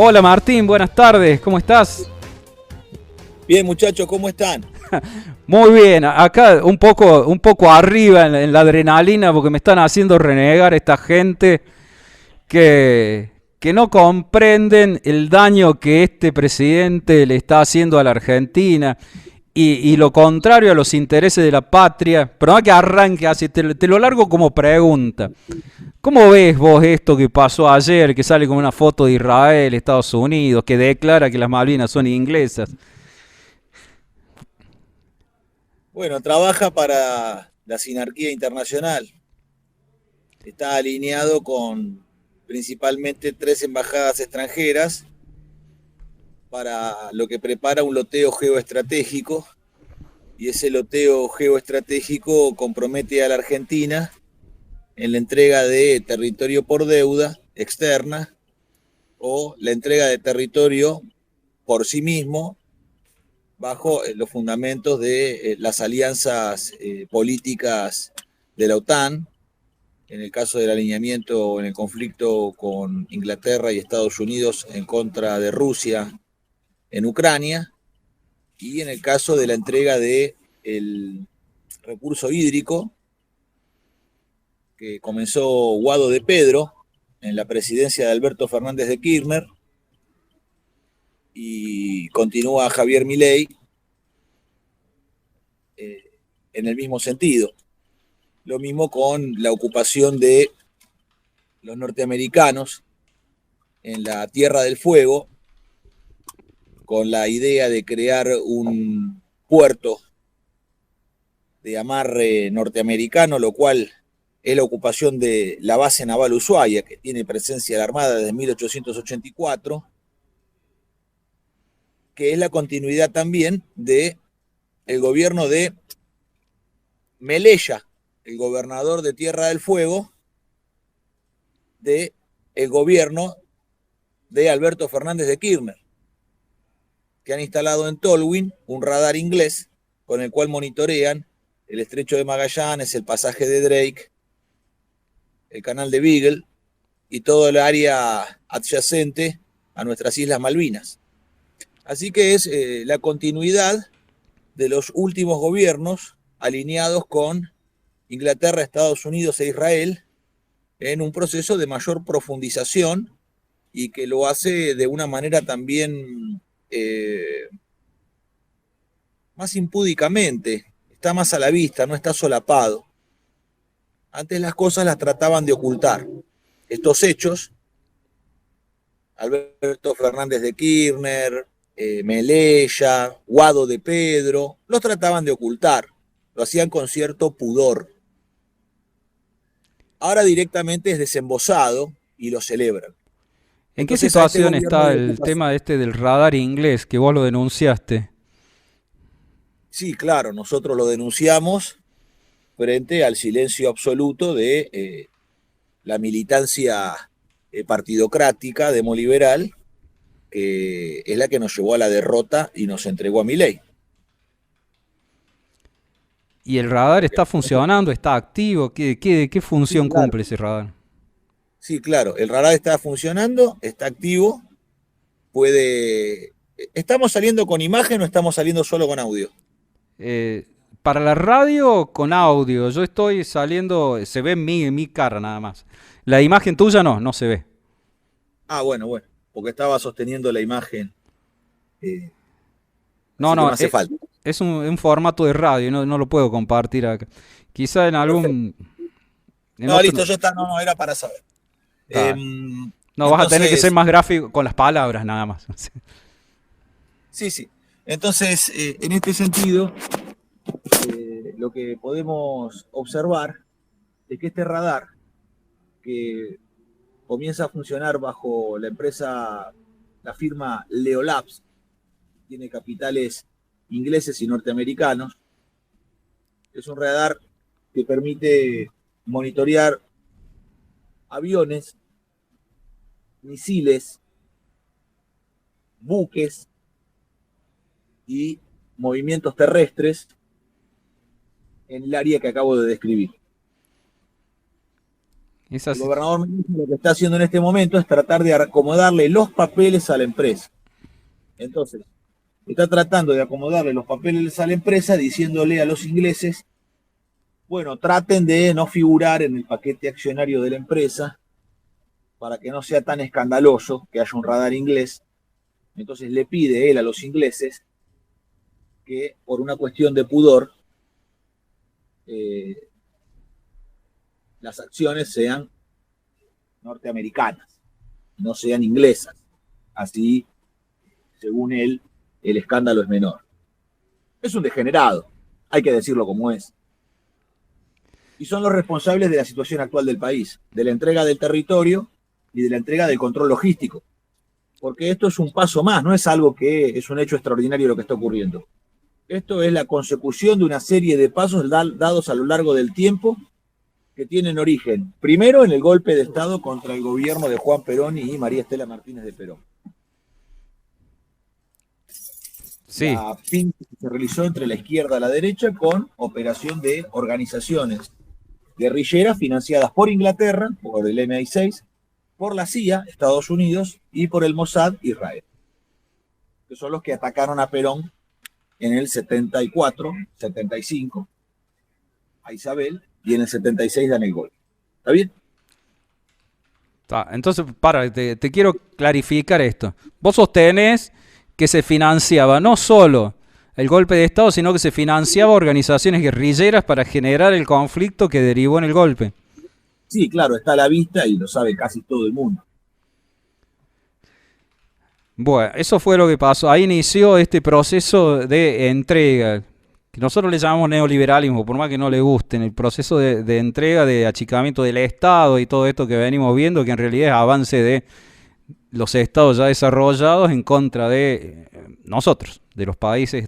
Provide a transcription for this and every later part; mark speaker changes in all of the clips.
Speaker 1: Hola Martín, buenas tardes, ¿cómo estás?
Speaker 2: Bien, muchachos, ¿cómo están?
Speaker 1: Muy bien, acá un poco arriba en la adrenalina porque me están haciendo renegar esta gente que no comprenden el daño que este presidente le está haciendo a la Argentina y lo contrario a los intereses de la patria. Pero no que arranque así, te lo largo como pregunta. ¿Cómo ves vos esto que pasó ayer, que sale con una foto de Israel, Estados Unidos, que declara que las Malvinas son inglesas?
Speaker 2: Bueno, trabaja para la Sinarquía Internacional. Está alineado con principalmente 3 embajadas extranjeras para lo que prepara un loteo geoestratégico. Y ese loteo geoestratégico compromete a la Argentina en la entrega de territorio por deuda externa o la entrega de territorio por sí mismo bajo los fundamentos de las alianzas políticas de la OTAN, en el caso del alineamiento en el conflicto con Inglaterra y Estados Unidos en contra de Rusia en Ucrania, y en el caso de la entrega del recurso hídrico que comenzó Guado de Pedro en la presidencia de Alberto Fernández de Kirchner y continúa Javier Milei en el mismo sentido. Lo mismo con la ocupación de los norteamericanos en la Tierra del Fuego, con la idea de crear un puerto de amarre norteamericano, lo cual es la ocupación de la base naval Ushuaia, que tiene presencia de la Armada desde 1884, que es la continuidad también de el gobierno de Melella, el gobernador de Tierra del Fuego, de el gobierno de Alberto Fernández de Kirchner, que han instalado en Tolwyn un radar inglés con el cual monitorean el estrecho de Magallanes, el pasaje de Drake, el canal de Beagle y todo el área adyacente a nuestras Islas Malvinas. Así que es la continuidad de los últimos gobiernos alineados con Inglaterra, Estados Unidos e Israel en un proceso de mayor profundización y que lo hace de una manera también más impúdicamente, está más a la vista, no está solapado. Antes las cosas las trataban de ocultar. Estos hechos, Alberto Fernández de Kirchner, Melella, Guado de Pedro, los trataban de ocultar, lo hacían con cierto pudor. Ahora directamente es desembosado y lo celebran.
Speaker 1: ¿En qué
Speaker 2: Entonces a este
Speaker 1: situación
Speaker 2: gobierno
Speaker 1: está
Speaker 2: le
Speaker 1: el
Speaker 2: ocupa.
Speaker 1: tema este del radar inglés que vos lo denunciaste?
Speaker 2: Sí, claro, nosotros lo denunciamos frente al silencio absoluto de la militancia partidocrática demoliberal, que es la que nos llevó a la derrota y nos entregó a Milei.
Speaker 1: ¿Y el radar está funcionando? ¿Está activo? ¿Qué
Speaker 2: Sí,
Speaker 1: función
Speaker 2: claro.
Speaker 1: cumple ese radar?
Speaker 2: Sí, claro. El radar está funcionando, está activo, puede. ¿Estamos saliendo con imagen o estamos saliendo solo con audio?
Speaker 1: Eh, para la radio con audio, yo estoy saliendo, se ve mi cara nada más. La imagen tuya no se ve.
Speaker 2: Ah, bueno, bueno, porque estaba sosteniendo la imagen, eh,
Speaker 1: No,
Speaker 2: así que
Speaker 1: no,
Speaker 2: no hace falta.
Speaker 1: es un formato de radio, no lo puedo compartir acá. Quizá en
Speaker 2: Perfecto.
Speaker 1: algún, en
Speaker 2: No, listo,
Speaker 1: otro,
Speaker 2: ya está, no, no, era para saber. Eh,
Speaker 1: da. No, vas a tener que ser
Speaker 2: entonces,
Speaker 1: más gráfico con las palabras nada más.
Speaker 2: sí, sí. Entonces, en este sentido, lo que podemos observar es que este radar, que comienza a funcionar bajo la empresa, la firma Leolabs, tiene capitales ingleses y norteamericanos, es un radar que permite monitorear aviones, misiles, buques y movimientos terrestres en el área que acabo de describir. El gobernador Mendoza lo que está haciendo en este momento es tratar de acomodarle los papeles a la empresa. Entonces, está tratando de acomodarle los papeles a la empresa diciéndole a los ingleses, bueno, traten de no figurar en el paquete accionario de la empresa para que no sea tan escandaloso que haya un radar inglés. Entonces le pide él a los ingleses que por una cuestión de pudor las acciones sean norteamericanas, no sean inglesas. Así, según él, el escándalo es menor. Es un degenerado, hay que decirlo como es. Y son los responsables de la situación actual del país, de la entrega del territorio y de la entrega del control logístico. Porque esto es un paso más, no es algo que es un hecho extraordinario lo que está ocurriendo. Esto es la consecución de una serie de pasos dados a lo largo del tiempo que tienen origen, primero, en el golpe de Estado contra el gobierno de Juan Perón y María Estela Martínez de Perón.
Speaker 1: Sí.
Speaker 2: La pinta que se realizó entre la izquierda y la derecha con operación de organizaciones guerrilleras financiadas por Inglaterra, por el MI6, por la CIA, Estados Unidos, y por el Mossad, Israel, que son los que atacaron a Perón en el 74, 75, a Isabel, y en el 76 dan el golpe. ¿Está bien?
Speaker 1: Entonces, te quiero clarificar esto. Vos sostenés que se financiaba no solo el golpe de Estado, sino que se financiaba organizaciones guerrilleras para generar el conflicto que derivó en el golpe.
Speaker 2: Sí, claro, está a la vista y lo sabe casi todo el mundo.
Speaker 1: Bueno, eso fue lo que pasó. Ahí inició este proceso de entrega, que nosotros le llamamos neoliberalismo, por más que no le gusten, el proceso de entrega, de achicamiento del Estado y todo esto que venimos viendo, que en realidad es avance de los estados ya desarrollados en contra de nosotros, de los países.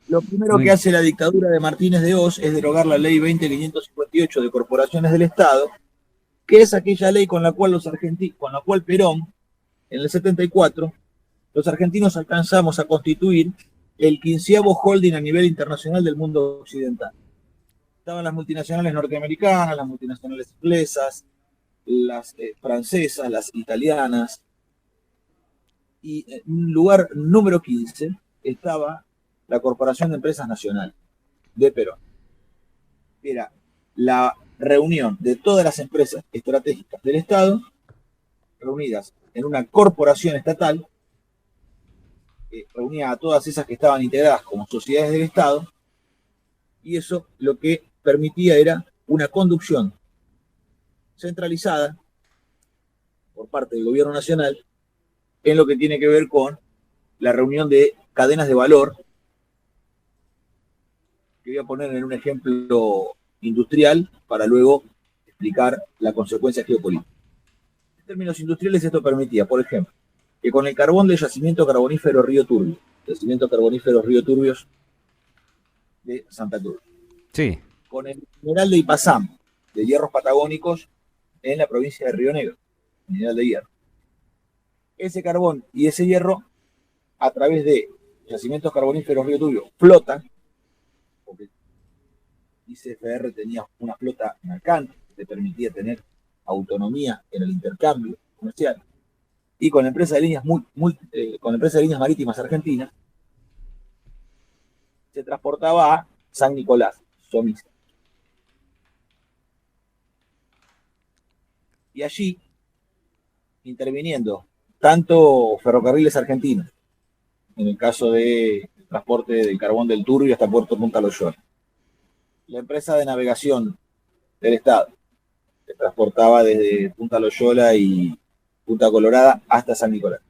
Speaker 2: Lo primero que hace la dictadura de Martínez de Hoz es derogar la ley 20.558 de corporaciones del Estado, que es aquella ley con la cual Perón, en el 74, los argentinos alcanzamos a constituir el 15º holding a nivel internacional del mundo occidental. Estaban las multinacionales norteamericanas, las multinacionales inglesas, las francesas, las italianas, y en lugar número 15 estaba la Corporación de Empresas Nacionales de Perón. Era la reunión de todas las empresas estratégicas del Estado reunidas en una corporación estatal, reunía a todas esas que estaban integradas como sociedades del Estado, y eso lo que permitía era una conducción centralizada por parte del gobierno nacional en lo que tiene que ver con la reunión de cadenas de valor, que voy a poner en un ejemplo industrial para luego explicar la consecuencia geopolítica. En términos industriales esto permitía, por ejemplo, que con el carbón del yacimiento carbonífero Río Turbio, yacimiento carbonífero Río Turbios de Santa Cruz,
Speaker 1: sí,
Speaker 2: con el mineral de Ipazam, de hierros patagónicos en la provincia de Río Negro, mineral de hierro. Ese carbón y ese hierro, a través de yacimientos carboníferos Río Turbio, flotan, porque ICFR tenía una flota mercante que te permitía tener autonomía en el intercambio comercial, y con la empresa de líneas con la empresa de líneas marítimas argentinas se transportaba a San Nicolás, Somisa. Y allí, interviniendo tanto ferrocarriles argentinos, en el caso de transporte del carbón del Turbio hasta Puerto Punta Loyola, la empresa de navegación del Estado, que transportaba desde Punta Loyola y Punta Colorada hasta San Nicolás.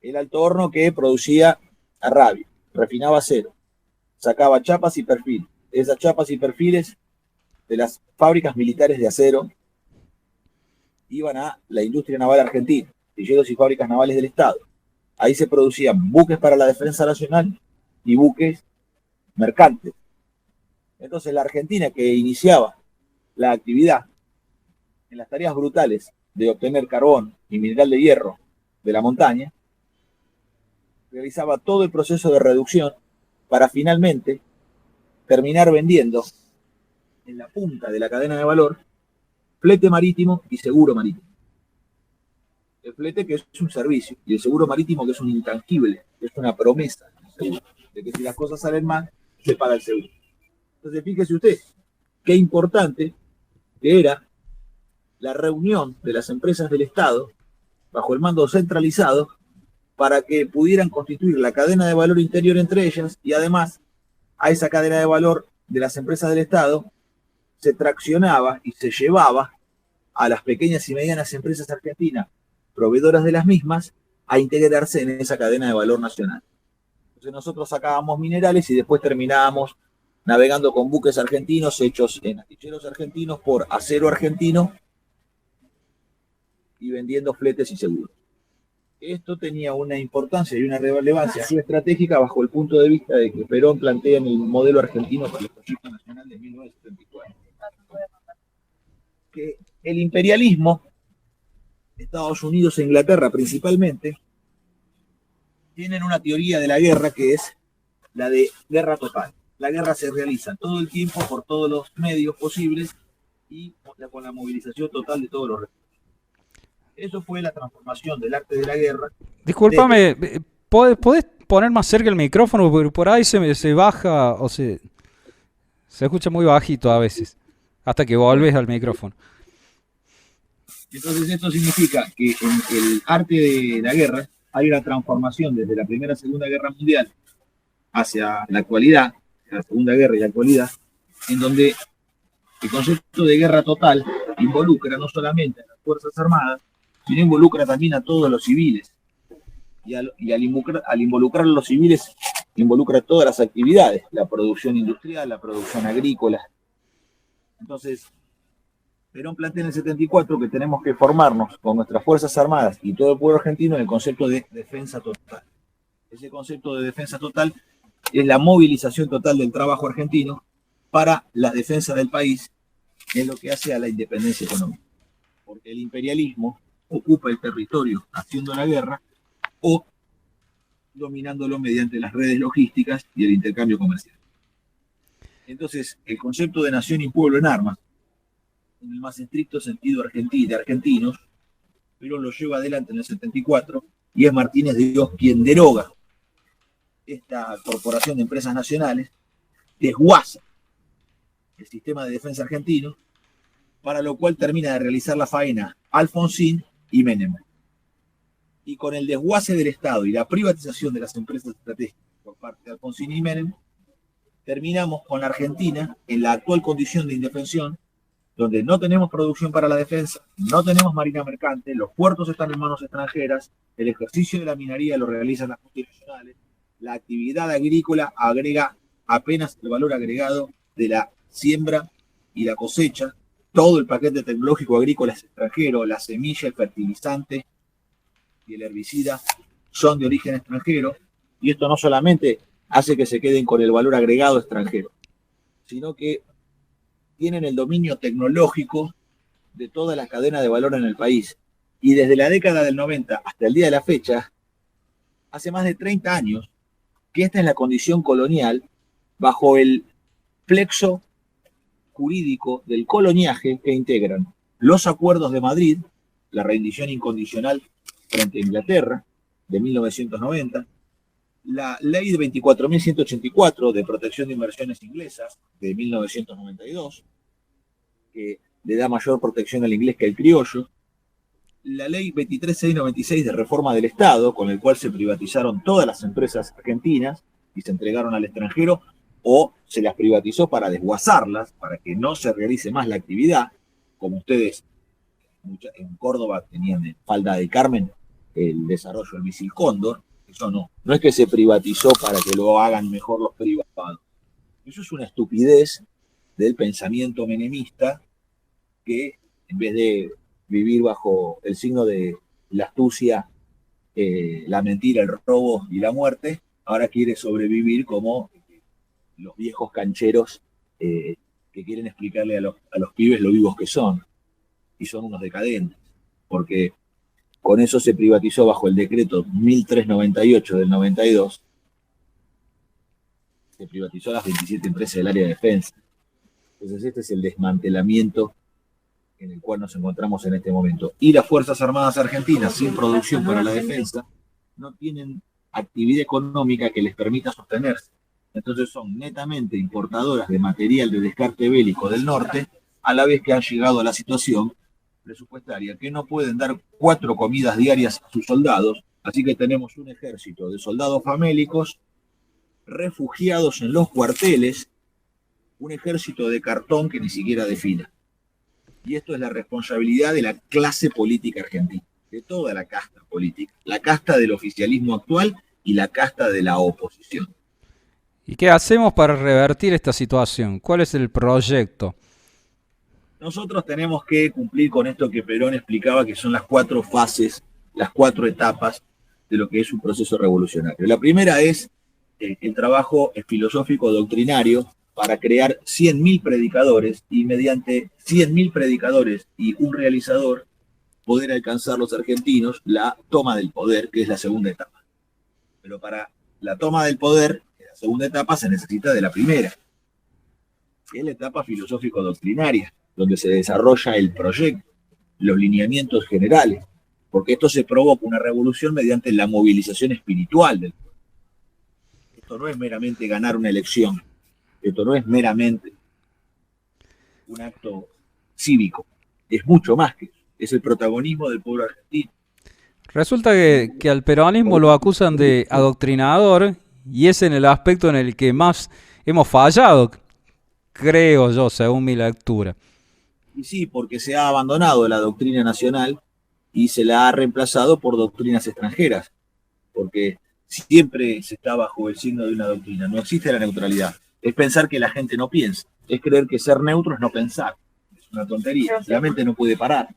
Speaker 2: El Alto Horno, que producía arrabio, refinaba acero, sacaba chapas y perfiles. Esas chapas y perfiles de las fábricas militares de acero iban a la industria naval argentina, astilleros y fábricas navales del Estado. Ahí se producían buques para la defensa nacional y buques mercantes. Entonces la Argentina, que iniciaba la actividad en las tareas brutales de obtener carbón y mineral de hierro de la montaña, realizaba todo el proceso de reducción para finalmente terminar vendiendo en la punta de la cadena de valor flete marítimo y seguro marítimo. El flete, que es un servicio, y el seguro marítimo, que es un intangible, que es una promesa de que si las cosas salen mal, se paga el seguro. Entonces, fíjese usted, qué importante que era la reunión de las empresas del Estado bajo el mando centralizado para que pudieran constituir la cadena de valor interior entre ellas, y además a esa cadena de valor de las empresas del Estado se traccionaba y se llevaba a las pequeñas y medianas empresas argentinas, proveedoras de las mismas, a integrarse en esa cadena de valor nacional. Entonces nosotros sacábamos minerales y después terminábamos navegando con buques argentinos hechos en astilleros argentinos por acero argentino y vendiendo fletes y seguros. Esto tenía una importancia y una relevancia geoestratégica bajo el punto de vista de que Perón plantea en el modelo argentino para el proyecto nacional de 1974. Que el imperialismo, Estados Unidos e Inglaterra principalmente, tienen una teoría de la guerra que es la de guerra total. La guerra se realiza todo el tiempo por todos los medios posibles y con la movilización total de todos los recursos. Eso fue la transformación del arte de la guerra.
Speaker 1: Discúlpame, ¿podés poner más cerca el micrófono? Porque por ahí se baja o se escucha muy bajito a veces, hasta que volvés al micrófono.
Speaker 2: Entonces esto significa que en el arte de la guerra hay una transformación desde la Primera y Segunda Guerra Mundial hacia la actualidad, la Segunda Guerra y la actualidad, en donde el concepto de guerra total involucra no solamente a las Fuerzas Armadas, sino involucra también a todos los civiles. Y al involucrar a los civiles, involucra todas las actividades, la producción industrial, la producción agrícola. Entonces, Perón plantea en el 74 que tenemos que formarnos con nuestras Fuerzas Armadas y todo el pueblo argentino en el concepto de defensa total. Ese concepto de defensa total es la movilización total del trabajo argentino para la defensa del país en lo que hace a la independencia económica. Porque el imperialismo ocupa el territorio haciendo la guerra o dominándolo mediante las redes logísticas y el intercambio comercial. Entonces, el concepto de nación y pueblo en armas, en el más estricto sentido de argentinos, Perón lo lleva adelante en el 74 y es Martínez de Dios quien deroga esta corporación de empresas nacionales, desguaza el sistema de defensa argentino, para lo cual termina de realizar la faena Alfonsín y Menem. Y con el desguace del Estado y la privatización de las empresas estratégicas por parte de Alfonsín y Menem, terminamos con la Argentina en la actual condición de indefensión, donde no tenemos producción para la defensa, no tenemos marina mercante, los puertos están en manos extranjeras, el ejercicio de la minería lo realizan las multinacionales, la actividad agrícola agrega apenas el valor agregado de la siembra y la cosecha, todo el paquete tecnológico agrícola es extranjero, la semilla, el fertilizante y el herbicida son de origen extranjero, y esto no solamente hace que se queden con el valor agregado extranjero, sino que tienen el dominio tecnológico de toda la cadena de valor en el país. Y desde la década del 90 hasta el día de la fecha, hace más de 30 años, que esta es la condición colonial bajo el plexo jurídico del coloniaje que integran los acuerdos de Madrid, la rendición incondicional frente a Inglaterra de 1990, la ley de 24.184 de protección de inversiones inglesas de 1992, que le da mayor protección al inglés que al criollo, la ley 23.696 de reforma del Estado, con el cual se privatizaron todas las empresas argentinas y se entregaron al extranjero, o se las privatizó para desguazarlas, para que no se realice más la actividad, como ustedes en Córdoba tenían en Falda del Carmen el desarrollo del misil Cóndor. Eso no es que se privatizó para que lo hagan mejor los privados. Eso es una estupidez del pensamiento menemista que, en vez de vivir bajo el signo de la astucia, la mentira, el robo y la muerte, ahora quiere sobrevivir como los viejos cancheros que quieren explicarle a los pibes lo vivos que son, y son unos decadentes, porque con eso se privatizó bajo el decreto 1398 del 92, se privatizó las 27 empresas del área de defensa. Entonces este es el desmantelamiento en el cual nos encontramos en este momento. Y las Fuerzas Armadas Argentinas, sin producción para la defensa, no tienen actividad económica que les permita sostenerse. Entonces son netamente importadoras de material de descarte bélico del norte, a la vez que han llegado a la situación presupuestaria que no pueden dar 4 comidas diarias a sus soldados, así que tenemos un ejército de soldados famélicos, refugiados en los cuarteles, un ejército de cartón que ni siquiera desfila. Y esto es la responsabilidad de la clase política argentina, de toda la casta política, la casta del oficialismo actual y la casta de la oposición.
Speaker 1: ¿Y qué hacemos para revertir esta situación? ¿Cuál es el proyecto?
Speaker 2: Nosotros tenemos que cumplir con esto que Perón explicaba, que son las 4 fases, las 4 etapas de lo que es un proceso revolucionario. La primera es el trabajo filosófico doctrinario para crear 100.000 predicadores y mediante 100.000 predicadores y un realizador poder alcanzar los argentinos la toma del poder, que es la segunda etapa. Pero para la toma del poder, en la segunda etapa se necesita de la primera, que es la etapa filosófico-doctrinaria, donde se desarrolla el proyecto, los lineamientos generales, porque esto se provoca una revolución mediante la movilización espiritual del pueblo. Esto no es meramente ganar una elección, esto no es meramente un acto cívico, es mucho más que eso, es el protagonismo del pueblo argentino.
Speaker 1: Resulta que al peronismo lo acusan de adoctrinador y es en el aspecto en el que más hemos fallado, creo yo, según mi lectura.
Speaker 2: Y sí, porque se ha abandonado la doctrina nacional y se la ha reemplazado por doctrinas extranjeras, porque siempre se está bajo el signo de una doctrina, no existe la neutralidad. Es pensar que la gente no piensa, es creer que ser neutro es no pensar, es una tontería, la mente no puede parar.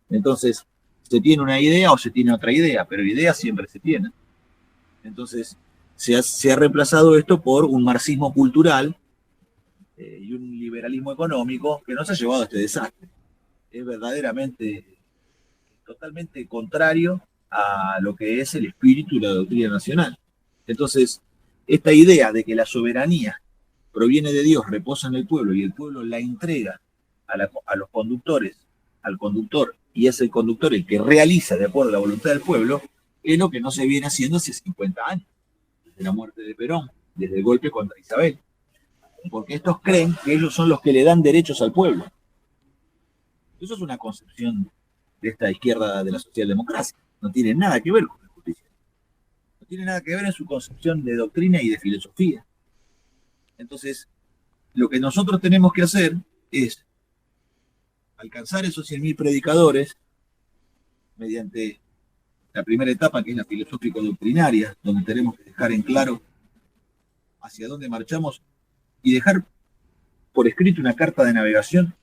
Speaker 2: Entonces, se tiene una idea o se tiene otra idea, pero ideas siempre se tienen. Entonces, se ha reemplazado esto por un marxismo cultural y un liberalismo económico que nos ha llevado a este desastre. Es verdaderamente, totalmente contrario a lo que es el espíritu y la doctrina nacional. Entonces, esta idea de que la soberanía proviene de Dios, reposa en el pueblo y el pueblo la entrega a los conductores, al conductor, y es el conductor el que realiza de acuerdo a la voluntad del pueblo, es lo que no se viene haciendo hace 50 años, desde la muerte de Perón, desde el golpe contra Isabel. Porque estos creen que ellos son los que le dan derechos al pueblo. Eso es una concepción de esta izquierda de la socialdemocracia. No tiene nada que ver con la justicia. No tiene nada que ver en su concepción de doctrina y de filosofía. Entonces, lo que nosotros tenemos que hacer es alcanzar esos 100.000 predicadores mediante la primera etapa, que es la filosófico-doctrinaria, donde tenemos que dejar en claro hacia dónde marchamos y dejar por escrito una carta de navegación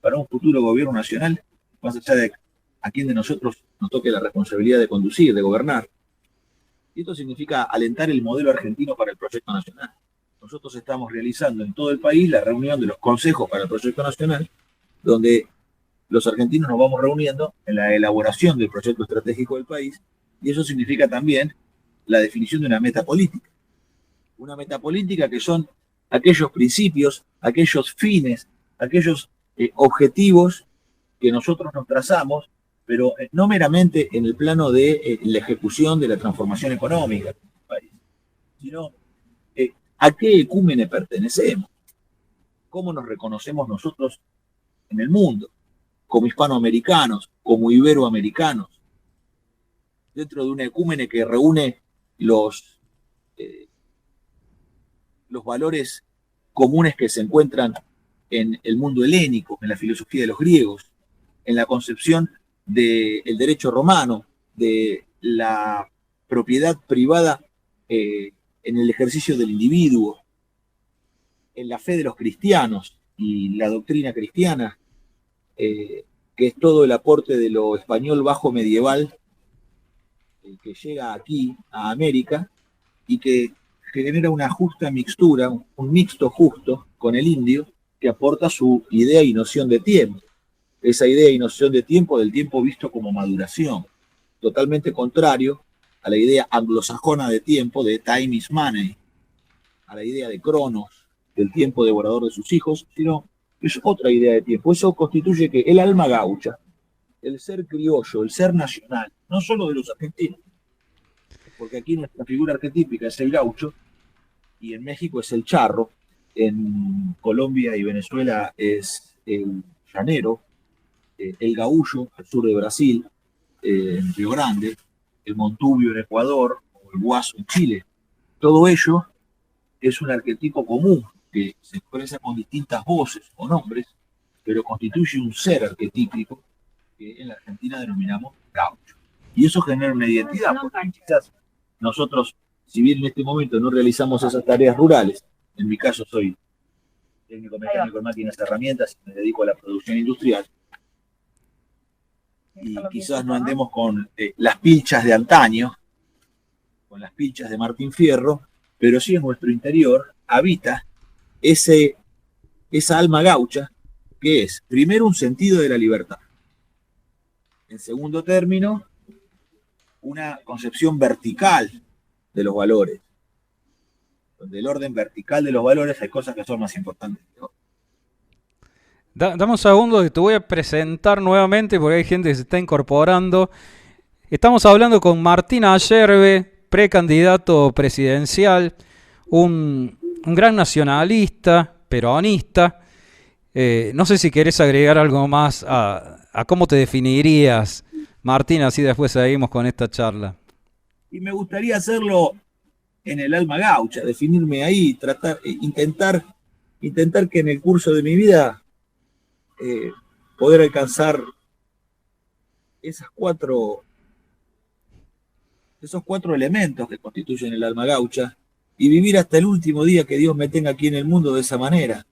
Speaker 2: para un futuro gobierno nacional, más allá de a quién de nosotros nos toque la responsabilidad de conducir, de gobernar. Y esto significa alentar el modelo argentino para el proyecto nacional. Nosotros estamos realizando en todo el país la reunión de los consejos para el proyecto nacional, donde los argentinos nos vamos reuniendo en la elaboración del proyecto estratégico del país, y eso significa también la definición de una meta política. Una meta política que son aquellos principios, aquellos fines, aquellos objetivos que nosotros nos trazamos, pero no meramente en el plano de la ejecución de la transformación económica del país, sino a qué ecúmene pertenecemos, cómo nos reconocemos nosotros en el mundo, como hispanoamericanos, como iberoamericanos, dentro de una ecúmene que reúne los valores comunes que se encuentran en el mundo helénico, en la filosofía de los griegos, en la concepción del derecho romano, de la propiedad privada en el ejercicio del individuo, en la fe de los cristianos y la doctrina cristiana, que es todo el aporte de lo español bajo medieval que llega aquí a América y que genera una justa mixtura, un mixto justo con el indio que aporta su idea y noción de tiempo. Esa idea y noción de tiempo, del tiempo visto como maduración, totalmente contrario a la idea anglosajona de tiempo, de time is money, a la idea de Cronos, del tiempo devorador de sus hijos, sino es otra idea de tiempo. Eso constituye que el alma gaucha, el ser criollo, el ser nacional, no solo de los argentinos, porque aquí nuestra figura arquetípica es el gaucho, y en México es el charro, en Colombia y Venezuela es el llanero, el gaullo al sur de Brasil, en Río Grande, el montubio en Ecuador, o el guaso en Chile. Todo ello es un arquetipo común que se expresa con distintas voces o nombres, pero constituye un ser arquetípico que en la Argentina denominamos gaucho. Y eso genera una identidad, porque quizás nosotros, si bien en este momento no realizamos esas tareas rurales, en mi caso soy técnico mecánico en máquinas y herramientas y me dedico a la producción industrial, y quizás no andemos con las pilchas de antaño, con las pilchas de Martín Fierro, pero sí en nuestro interior habita esa alma gaucha, que es, primero, un sentido de la libertad. En segundo término, una concepción vertical de los valores. Donde el orden vertical de los valores hay cosas que son más importantes que otras.
Speaker 1: Dame un segundo que te voy a presentar nuevamente porque hay gente que se está incorporando. Estamos hablando con Martín Ayerbe, precandidato presidencial, un gran nacionalista, peronista. No sé si querés agregar algo más a cómo te definirías, Martín, así después seguimos con esta charla.
Speaker 2: Y me gustaría hacerlo en el alma gaucha, definirme ahí, intentar que en el curso de mi vida poder alcanzar esos cuatro elementos que constituyen el alma gaucha y vivir hasta el último día que Dios me tenga aquí en el mundo de esa manera,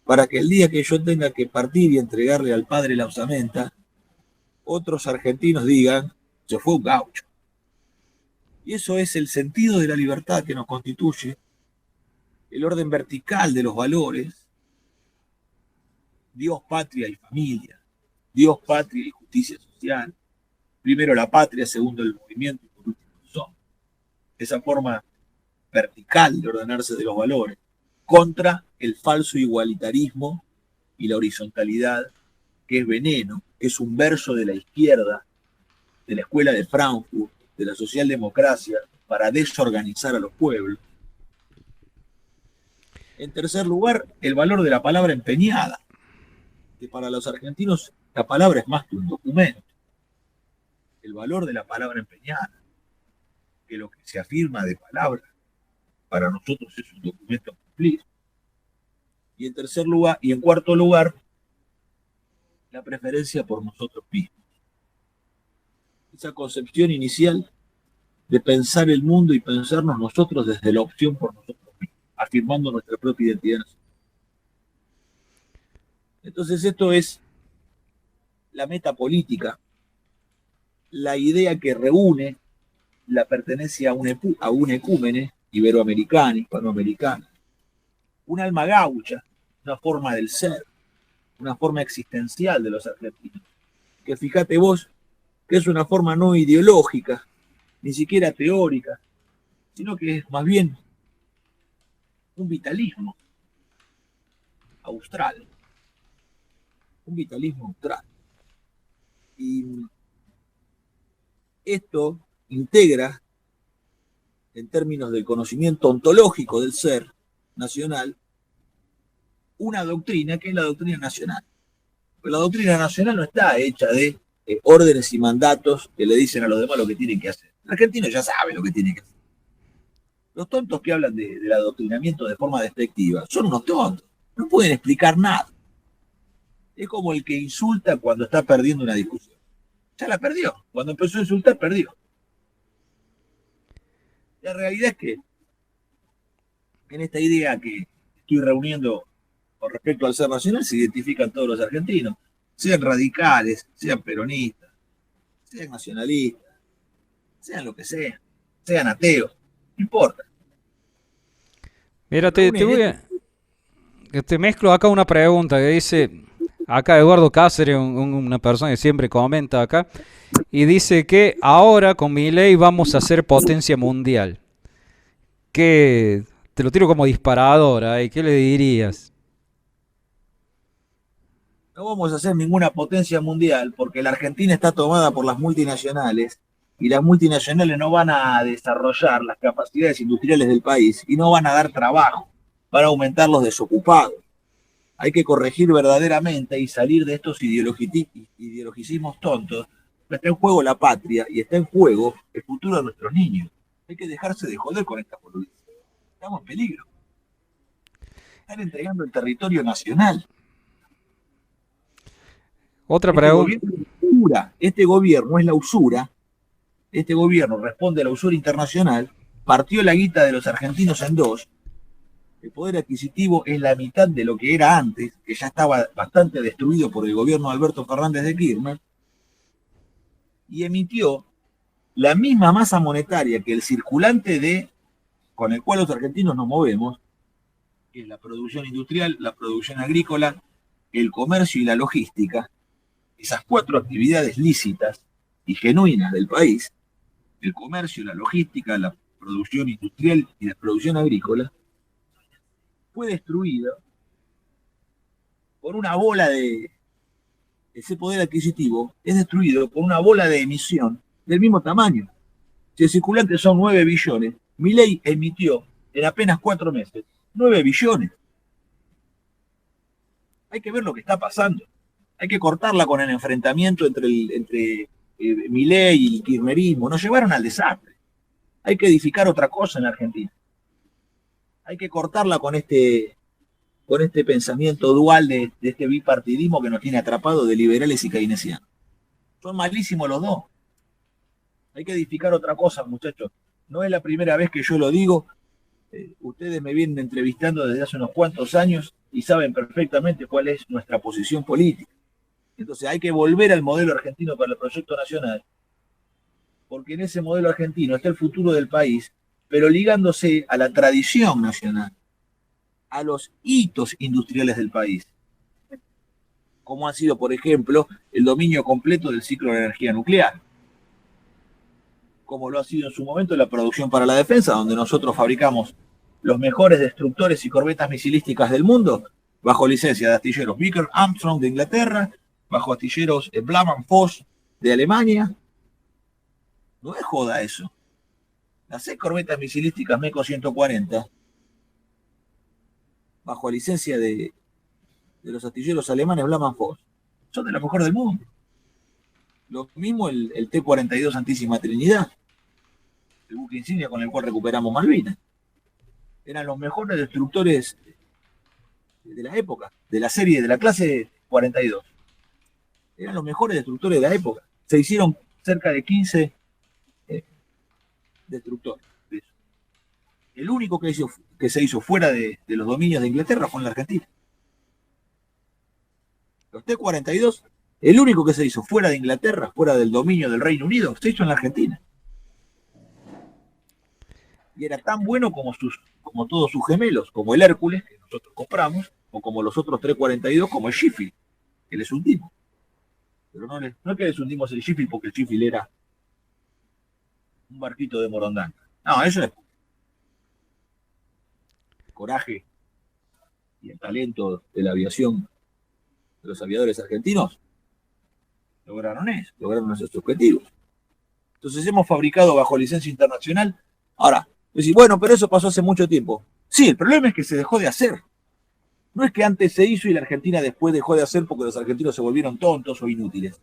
Speaker 2: para que el día que yo tenga que partir y entregarle al Padre la osamenta, otros argentinos digan, se fue un gaucho. Y eso es el sentido de la libertad que nos constituye, el orden vertical de los valores, Dios, patria y familia, Dios, patria y justicia social, primero la patria, segundo el movimiento y por último el son. Esa forma vertical de ordenarse de los valores, contra el falso igualitarismo y la horizontalidad, que es veneno, que es un verso de la izquierda, de la escuela de Frankfurt, de la socialdemocracia, para desorganizar a los pueblos. En tercer lugar, el valor de la palabra empeñada, que para los argentinos la palabra es más que un documento. El valor de la palabra empeñada, que lo que se afirma de palabra, para nosotros es un documento a cumplir. Y en cuarto lugar, la preferencia por nosotros mismos. Esa concepción inicial de pensar el mundo y pensarnos nosotros desde la opción por nosotros mismos, afirmando nuestra propia identidad nacional. Entonces esto es la meta política, la idea que reúne la pertenencia a un ecúmene iberoamericano, hispanoamericano, un alma gaucha, una forma del ser, una forma existencial de los argentinos, que fíjate vos que es una forma no ideológica, ni siquiera teórica, sino que es más bien un vitalismo austral. Un vitalismo austral. Y esto integra, en términos del conocimiento ontológico del ser nacional, una doctrina que es la doctrina nacional. Pero la doctrina nacional no está hecha de órdenes y mandatos que le dicen a los demás lo que tienen que hacer. El argentino ya sabe lo que tiene que hacer. Los tontos que hablan del adoctrinamiento de forma despectiva son unos tontos. No pueden explicar nada. Es como el que insulta cuando está perdiendo una discusión. Ya la perdió. Cuando empezó a insultar, perdió. La realidad es que en esta idea que estoy reuniendo con respecto al ser nacional se identifican todos los argentinos, sean radicales, sean peronistas, sean nacionalistas, sean lo que sean ateos, no importa.
Speaker 1: Mira, te mezclo acá una pregunta que dice, acá Eduardo Cáceres, una persona que siempre comenta acá, y dice que ahora con Milei vamos a ser potencia mundial. ¿Qué? Te lo tiro como disparadora, ¿qué le dirías?
Speaker 2: No vamos a ser ninguna potencia mundial porque la Argentina está tomada por las multinacionales y las multinacionales no van a desarrollar las capacidades industriales del país y no van a dar trabajo, van a aumentar los desocupados. Hay que corregir verdaderamente y salir de estos ideologicismos tontos. Está en juego la patria y está en juego el futuro de nuestros niños. Hay que dejarse de joder con esta boludez. Estamos en peligro. Están entregando el territorio nacional.
Speaker 1: Otra pregunta.
Speaker 2: Este gobierno es la usura. Este gobierno responde a la usura internacional. Partió la guita de los argentinos en dos. El poder adquisitivo es la mitad de lo que era antes, que ya estaba bastante destruido por el gobierno de Alberto Fernández de Kirchner, y emitió la misma masa monetaria que el circulante con el cual los argentinos nos movemos, que es la producción industrial, la producción agrícola, el comercio y la logística. Esas cuatro actividades lícitas y genuinas del país, el comercio, la logística, la producción industrial y la producción agrícola, fue destruida por una bola de... Ese poder adquisitivo es destruido por una bola de emisión del mismo tamaño. Si el circulante son 9 billones, Milei emitió en apenas 4 meses 9 billones. Hay que ver lo que está pasando. Hay que cortarla con el enfrentamiento entre Milei y el kirchnerismo. Nos llevaron al desastre. Hay que edificar otra cosa en Argentina. Hay que cortarla con este pensamiento dual de este bipartidismo que nos tiene atrapado de liberales y keynesianos. Son malísimos los dos. Hay que edificar otra cosa, muchachos. No es la primera vez que yo lo digo. Ustedes me vienen entrevistando desde hace unos cuantos años y saben perfectamente cuál es nuestra posición política. Entonces hay que volver al modelo argentino para el proyecto nacional, porque en ese modelo argentino está el futuro del país, pero ligándose a la tradición nacional, a los hitos industriales del país, como ha sido, por ejemplo, el dominio completo del ciclo de la energía nuclear, como lo ha sido en su momento la producción para la defensa, donde nosotros fabricamos los mejores destructores y corbetas misilísticas del mundo, bajo licencia de astilleros Vickers Armstrong de Inglaterra, bajo astilleros Blum & Voss de Alemania. No es joda eso. Las 6 corbetas misilísticas MECO 140, bajo licencia de los astilleros alemanes Blum & Voss, son de lo mejor del mundo. Lo mismo el T-42 Santísima Trinidad, el buque insignia con el cual recuperamos Malvinas. Eran los mejores destructores de la época, de la serie, de la clase 42. Eran los mejores destructores de la época. Se hicieron cerca de 15 destructores. El único que se hizo fuera de los dominios de Inglaterra fue en la Argentina. Los T-42, el único que se hizo fuera de Inglaterra, fuera del dominio del Reino Unido, se hizo en la Argentina. Y era tan bueno como todos sus gemelos, como el Hércules, que nosotros compramos, o como los otros 342, como el Sheffield, que les hundimos. Pero no es que les hundimos el Sheffield porque el Sheffield era un barquito de Morondanga. No, eso es el coraje y el talento de la aviación de los aviadores argentinos. Lograron esos objetivos. Entonces hemos fabricado bajo licencia internacional. Ahora, decir, bueno, pero eso pasó hace mucho tiempo. Sí, el problema es que se dejó de hacer. No es que antes se hizo y la Argentina después dejó de hacer porque los argentinos se volvieron tontos o inútiles.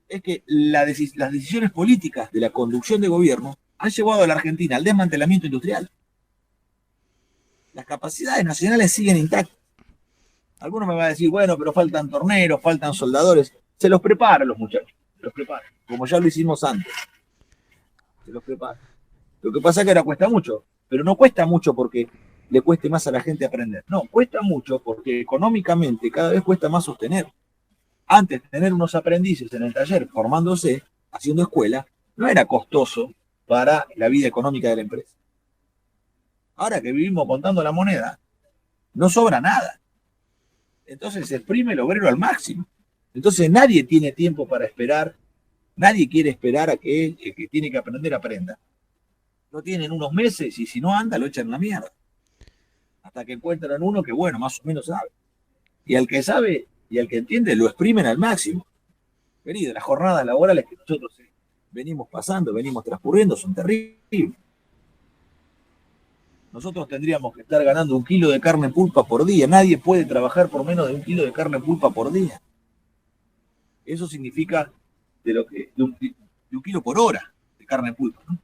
Speaker 2: Es que las decisiones políticas de la conducción de gobierno han llevado a la Argentina al desmantelamiento industrial. Las capacidades nacionales siguen intactas. Algunos me van a decir, bueno, pero faltan torneros, faltan soldadores. Se los preparan los muchachos, se los preparan, como ya lo hicimos antes. Se los preparan. Lo que pasa es que ahora cuesta mucho, pero no cuesta mucho porque le cueste más a la gente aprender. No, cuesta mucho porque económicamente cada vez cuesta más sostener. Antes, tener unos aprendices en el taller formándose, haciendo escuela, no era costoso para la vida económica de la empresa. Ahora que vivimos contando la moneda, no sobra nada. Entonces se exprime el obrero al máximo. Entonces nadie tiene tiempo para esperar, nadie quiere esperar a que el que tiene que aprender aprenda. Lo tienen unos meses y si no anda lo echan a la mierda. Hasta que encuentran uno que, bueno, más o menos sabe. Y al que sabe, y al que entiende lo exprimen al máximo. Querido, las jornadas laborales que nosotros venimos pasando, venimos transcurriendo, son terribles. Nosotros tendríamos que estar ganando 1 kilo de carne pulpa por día. Nadie puede trabajar por menos de 1 kilo de carne pulpa por día. Eso significa de un kilo por hora de carne pulpa, ¿no?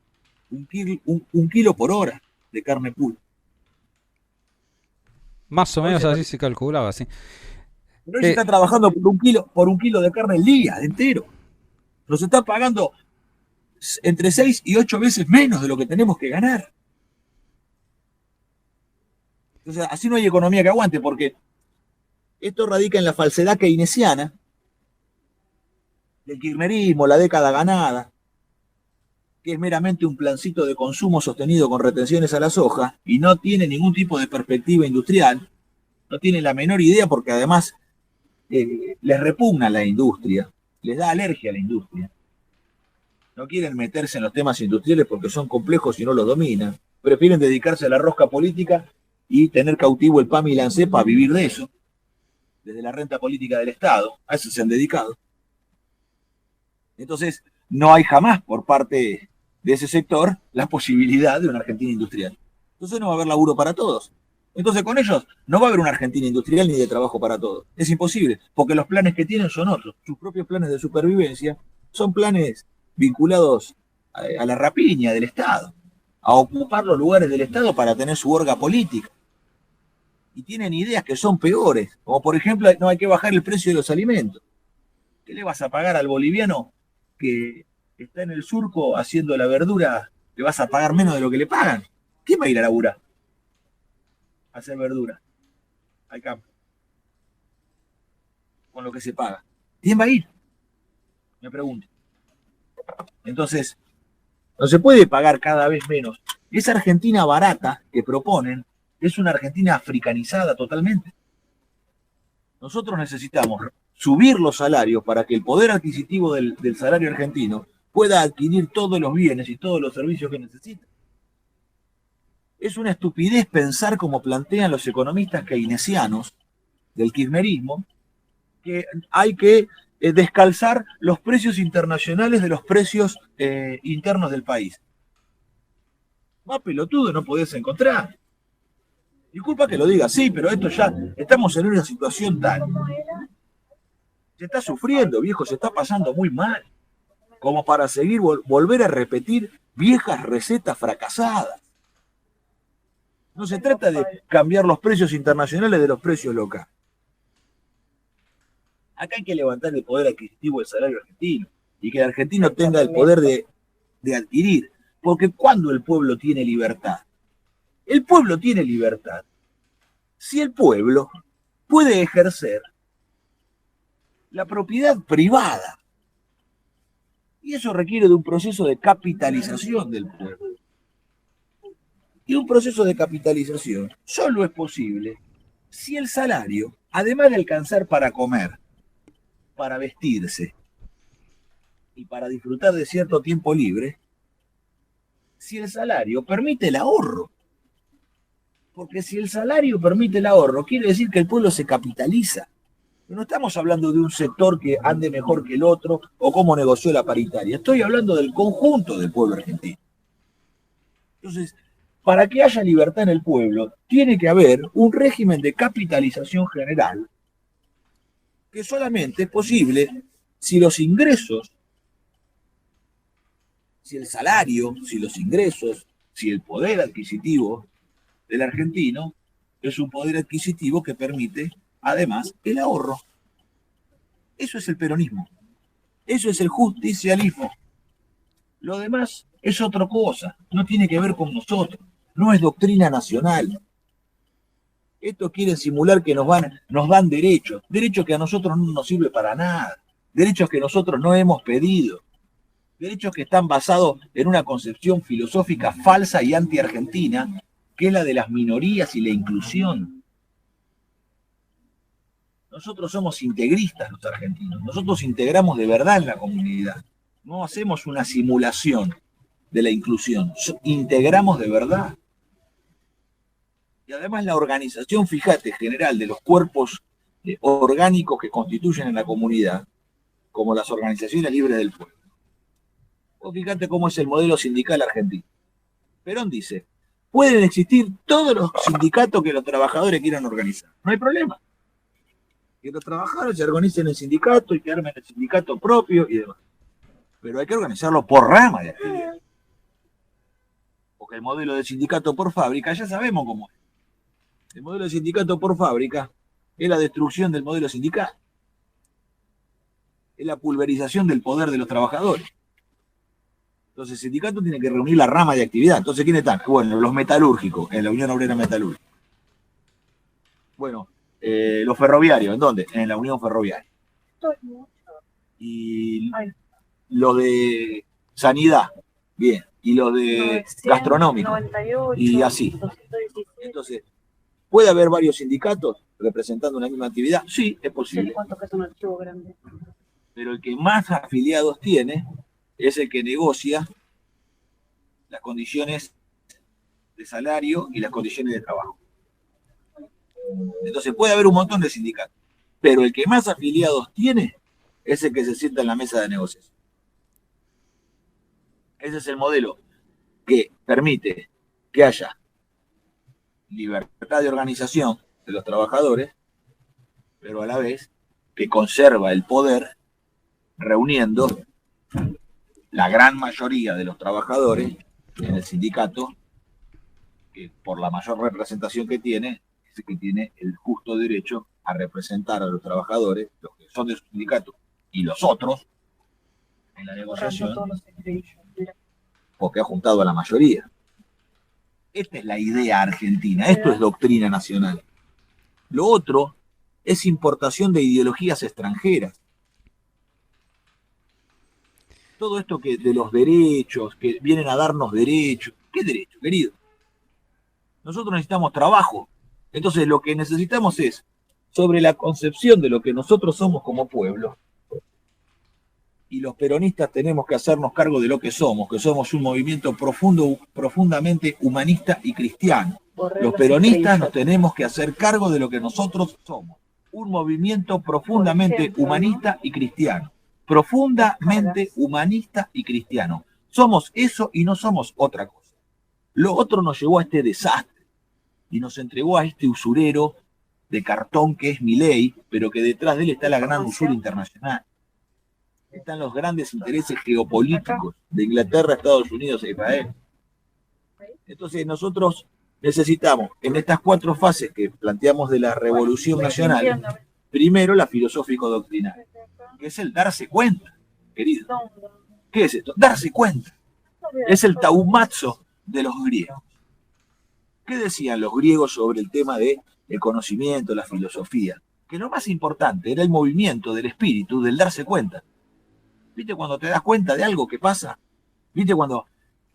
Speaker 2: Un kilo por hora de carne pulpa.
Speaker 1: Más o menos así se calculaba, sí.
Speaker 2: Pero él se está trabajando por un kilo de carne el día entero. Nos está pagando entre 6 y 8 veces menos de lo que tenemos que ganar. Entonces, así no hay economía que aguante, porque esto radica en la falsedad keynesiana del kirchnerismo, la década ganada, que es meramente un plancito de consumo sostenido con retenciones a la soja y no tiene ningún tipo de perspectiva industrial, no tiene la menor idea porque además les repugna la industria, les da alergia a la industria. No quieren meterse en los temas industriales porque son complejos y no los dominan. Prefieren dedicarse a la rosca política y tener cautivo el PAM y la ANSES para vivir de eso, desde la renta política del Estado. A eso se han dedicado. Entonces, no hay jamás por parte de ese sector la posibilidad de una Argentina industrial. Entonces no va a haber laburo para todos. Entonces con ellos no va a haber una Argentina industrial ni de trabajo para todos. Es imposible, porque los planes que tienen son otros. Sus propios planes de supervivencia son planes vinculados a la rapiña del Estado, a ocupar los lugares del Estado para tener su orga política. Y tienen ideas que son peores, como por ejemplo no hay que bajar el precio de los alimentos. ¿Qué le vas a pagar al boliviano que está en el surco haciendo la verdura? ¿Le vas a pagar menos de lo que le pagan? ¿Quién va a ir a laburar? A hacer verdura al campo con lo que se paga. ¿Quién va a ir? Me pregunto. Entonces, no se puede pagar cada vez menos. Esa Argentina barata que proponen es una Argentina africanizada totalmente. Nosotros necesitamos subir los salarios para que el poder adquisitivo del salario argentino pueda adquirir todos los bienes y todos los servicios que necesita. Es una estupidez pensar como plantean los economistas keynesianos del kirchnerismo, que hay que descalzar los precios internacionales de los precios internos del país. Más pelotudo no podés encontrar. Disculpa que lo diga, sí, pero esto ya, estamos en una situación tal. Se está sufriendo, viejo, se está pasando muy mal, como para seguir, volver a repetir viejas recetas fracasadas. No se trata de cambiar los precios internacionales de los precios locales. Acá hay que levantar el poder adquisitivo del salario argentino y que el argentino tenga el poder de adquirir. Porque cuando el pueblo tiene libertad, el pueblo tiene libertad si el pueblo puede ejercer la propiedad privada. Y eso requiere de un proceso de capitalización del pueblo. Y un proceso de capitalización solo es posible si el salario, además de alcanzar para comer, para vestirse y para disfrutar de cierto tiempo libre, si el salario permite el ahorro. Porque si el salario permite el ahorro, quiere decir que el pueblo se capitaliza. No estamos hablando de un sector que ande mejor que el otro o cómo negoció la paritaria. Estoy hablando del conjunto del pueblo argentino. Entonces, para que haya libertad en el pueblo, tiene que haber un régimen de capitalización general que solamente es posible si los ingresos, si el salario, si los ingresos, si el poder adquisitivo del argentino es un poder adquisitivo que permite, además, el ahorro. Eso es el peronismo. Eso es el justicialismo. Lo demás es otra cosa. No tiene que ver con nosotros. No es doctrina nacional. Esto quiere simular que nos dan derechos. Derechos que a nosotros no nos sirve para nada. Derechos que nosotros no hemos pedido. Derechos que están basados en una concepción filosófica falsa y anti-argentina, que es la de las minorías y la inclusión. Nosotros somos integristas los argentinos. Nosotros integramos de verdad en la comunidad. No hacemos una simulación de la inclusión. Integramos de verdad. Y además la organización, fíjate, general de los cuerpos orgánicos que constituyen en la comunidad, como las organizaciones libres del pueblo. Vos fíjate cómo es el modelo sindical argentino. Perón dice, pueden existir todos los sindicatos que los trabajadores quieran organizar. No hay problema. Que los trabajadores se organicen en sindicato y que armen el sindicato propio y demás. Pero hay que organizarlo por rama de actividad. Porque el modelo de sindicato por fábrica ya sabemos cómo es. El modelo de sindicato por fábrica es la destrucción del modelo sindical. Es la pulverización del poder de los trabajadores. Entonces el sindicato tiene que reunir la rama de actividad. Entonces, ¿quiénes están? Bueno, los metalúrgicos, en la Unión Obrera Metalúrgica. Bueno, los ferroviarios, ¿en dónde? En la Unión Ferroviaria. Y los de sanidad, bien. Y los de gastronómico. Y así. Entonces, ¿puede haber varios sindicatos representando una misma actividad? Sí, es posible. Pero el que más afiliados tiene es el que negocia las condiciones de salario y las condiciones de trabajo. Entonces puede haber un montón de sindicatos, pero el que más afiliados tiene es el que se sienta en la mesa de negociación. Ese es el modelo que permite que haya libertad de organización de los trabajadores, pero a la vez que conserva el poder reuniendo la gran mayoría de los trabajadores en el sindicato, que por la mayor representación que tiene, es el que tiene el justo derecho a representar a los trabajadores, los que son de su sindicato y los otros, en la negociación, porque ha juntado a la mayoría. Esta es la idea argentina, esto es doctrina nacional. Lo otro es importación de ideologías extranjeras. Todo esto que de los derechos, que vienen a darnos derechos. ¿Qué derecho, querido? Nosotros necesitamos trabajo. Entonces lo que necesitamos es, sobre la concepción de lo que nosotros somos como pueblo, y los peronistas tenemos que hacernos cargo de lo que somos un movimiento profundamente humanista y cristiano. Los peronistas nos tenemos que hacer cargo de lo que nosotros somos. Un movimiento profundamente humanista y cristiano. Profundamente humanista y cristiano. Somos eso y no somos otra cosa. Lo otro nos llevó a este desastre y nos entregó a este usurero de cartón que es Milei, pero que detrás de él está la gran usura internacional. Están los grandes intereses geopolíticos de Inglaterra, Estados Unidos e Israel. Entonces nosotros necesitamos, en estas 4 fases que planteamos de la revolución nacional, primero la filosófico-doctrinal, que es el darse cuenta, querido. ¿Qué es esto? Darse cuenta. Es el taumazo de los griegos. ¿Qué decían los griegos sobre el tema del conocimiento, la filosofía? Que lo más importante era el movimiento del espíritu, del darse cuenta. ¿Viste cuando te das cuenta de algo que pasa? ¿Viste cuando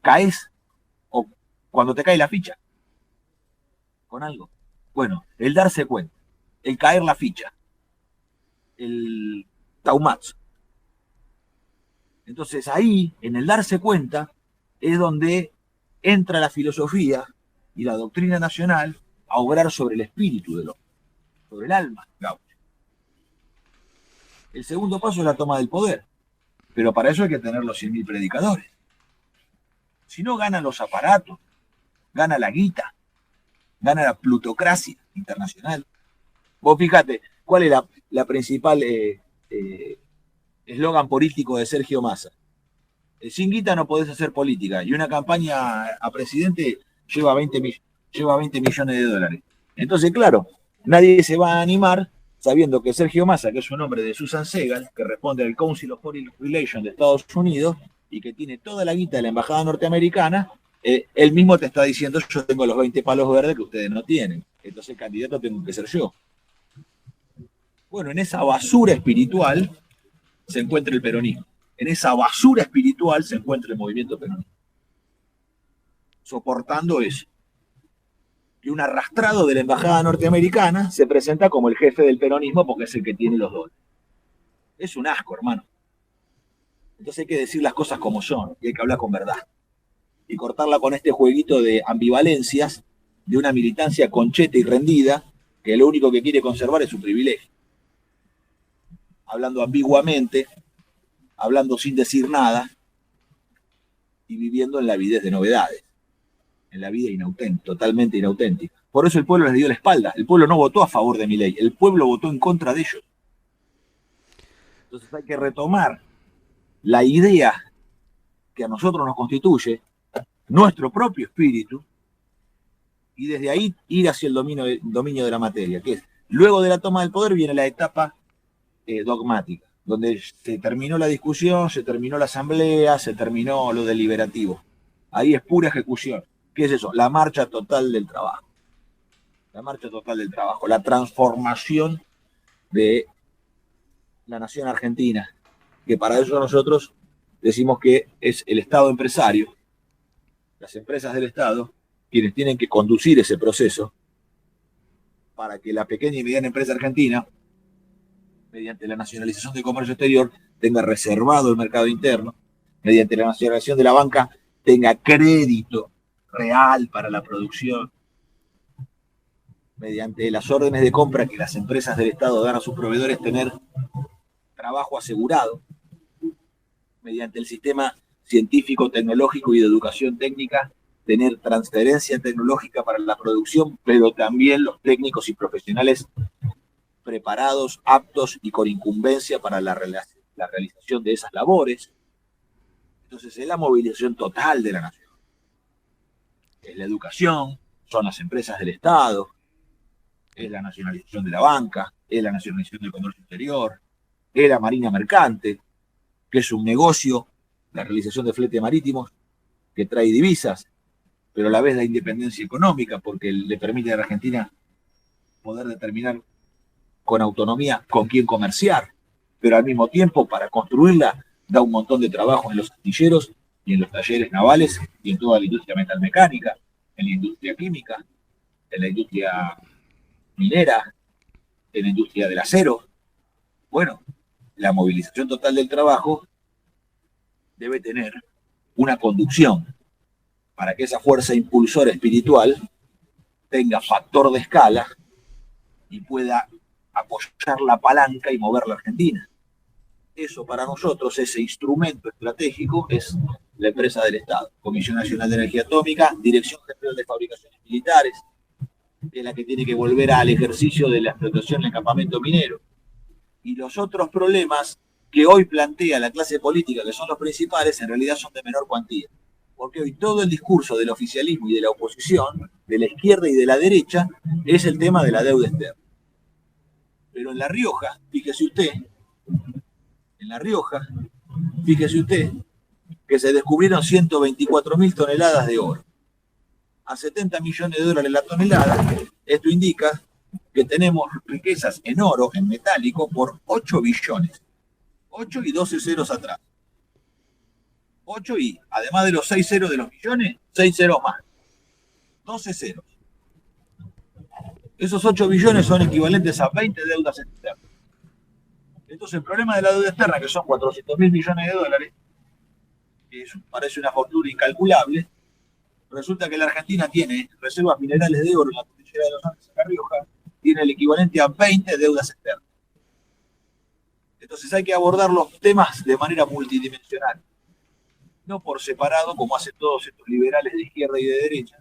Speaker 2: caes o cuando te cae la ficha con algo? Bueno, el darse cuenta, el caer la ficha, el taumazo. Entonces ahí, en el darse cuenta, es donde entra la filosofía y la doctrina nacional a obrar sobre el espíritu del hombre, sobre el alma. El segundo paso es la toma del poder, pero para eso hay que tener los 100.000 predicadores. Si no, ganan los aparatos, gana la guita, gana la plutocracia internacional. Vos fíjate, ¿cuál es la principal eslogan político de Sergio Massa? Sin guita no podés hacer política, y una campaña a presidente lleva 20 millones de dólares. Entonces, claro, nadie se va a animar sabiendo que Sergio Massa, que es un hombre de Susan Segal, que responde al Council of Foreign Relations de Estados Unidos y que tiene toda la guita de la embajada norteamericana, él mismo te está diciendo: yo tengo los 20 palos verdes que ustedes no tienen, entonces el candidato tengo que ser yo. Bueno, en esa basura espiritual se encuentra el peronismo. En esa basura espiritual se encuentra el movimiento peronista. Soportando eso. Y un arrastrado de la embajada norteamericana se presenta como el jefe del peronismo porque es el que tiene los dólares. Es un asco, hermano. Entonces hay que decir las cosas como son y hay que hablar con verdad. Y cortarla con este jueguito de ambivalencias de una militancia concheta y rendida que lo único que quiere conservar es su privilegio. hablando ambiguamente, hablando sin decir nada y viviendo en la avidez de novedades, en la vida totalmente inauténtica. Por eso el pueblo les dio la espalda. El pueblo no votó a favor de Milei, el pueblo votó en contra de ellos. Entonces hay que retomar la idea que a nosotros nos constituye, nuestro propio espíritu, y desde ahí ir hacia el dominio de la materia, que es, luego de la toma del poder viene la etapa dogmática, donde se terminó la discusión, se terminó la asamblea, se terminó lo deliberativo. Ahí es pura ejecución. ¿Qué es eso? La marcha total del trabajo. La marcha total del trabajo, la transformación de la nación argentina, que para eso nosotros decimos que es el Estado empresario, las empresas del Estado, quienes tienen que conducir ese proceso para que la pequeña y mediana empresa argentina, mediante la nacionalización del comercio exterior, tenga reservado el mercado interno, mediante la nacionalización de la banca, tenga crédito real para la producción, mediante las órdenes de compra que las empresas del Estado dan a sus proveedores, tener trabajo asegurado, mediante el sistema científico, tecnológico y de educación técnica, tener transferencia tecnológica para la producción, pero también los técnicos y profesionales preparados, aptos y con incumbencia para la realización de esas labores. Entonces es la movilización total de la nación. Es la educación, son las empresas del Estado, es la nacionalización de la banca, es la nacionalización del comercio exterior, es la marina mercante, que es un negocio, la realización de fletes marítimos, que trae divisas, pero a la vez la independencia económica, porque le permite a la Argentina poder determinar con autonomía con quién comerciar, pero al mismo tiempo para construirla da un montón de trabajo en los astilleros y en los talleres navales y en toda la industria metalmecánica, en la industria química, en la industria minera, en la industria del acero. Bueno, la movilización total del trabajo debe tener una conducción para que esa fuerza impulsora espiritual tenga factor de escala y pueda apoyar la palanca y mover la Argentina. Eso para nosotros, ese instrumento estratégico, es la empresa del Estado. Comisión Nacional de Energía Atómica, Dirección General de Fabricaciones Militares, es la que tiene que volver al ejercicio de la explotación en el campamento minero. Y los otros problemas que hoy plantea la clase política, que son los principales, en realidad son de menor cuantía. Porque hoy todo el discurso del oficialismo y de la oposición, de la izquierda y de la derecha, es el tema de la deuda externa. Pero en La Rioja, fíjese usted, que se descubrieron 124.000 toneladas de oro. A 70 millones de dólares la tonelada, esto indica que tenemos riquezas en oro, en metálico, por 8 billones. 8 y 12 ceros atrás. 8 y, además de los 6 ceros de los millones, 6 ceros más. 12 ceros. Esos 8 billones son equivalentes a 20 deudas externas. Entonces el problema de la deuda externa, que son 400.000 millones de dólares, que parece una fortuna incalculable, resulta que la Argentina tiene reservas minerales de oro en la cordillera de los Andes, en La Rioja, tiene el equivalente a 20 deudas externas. Entonces hay que abordar los temas de manera multidimensional, no por separado, como hacen todos estos liberales de izquierda y de derecha,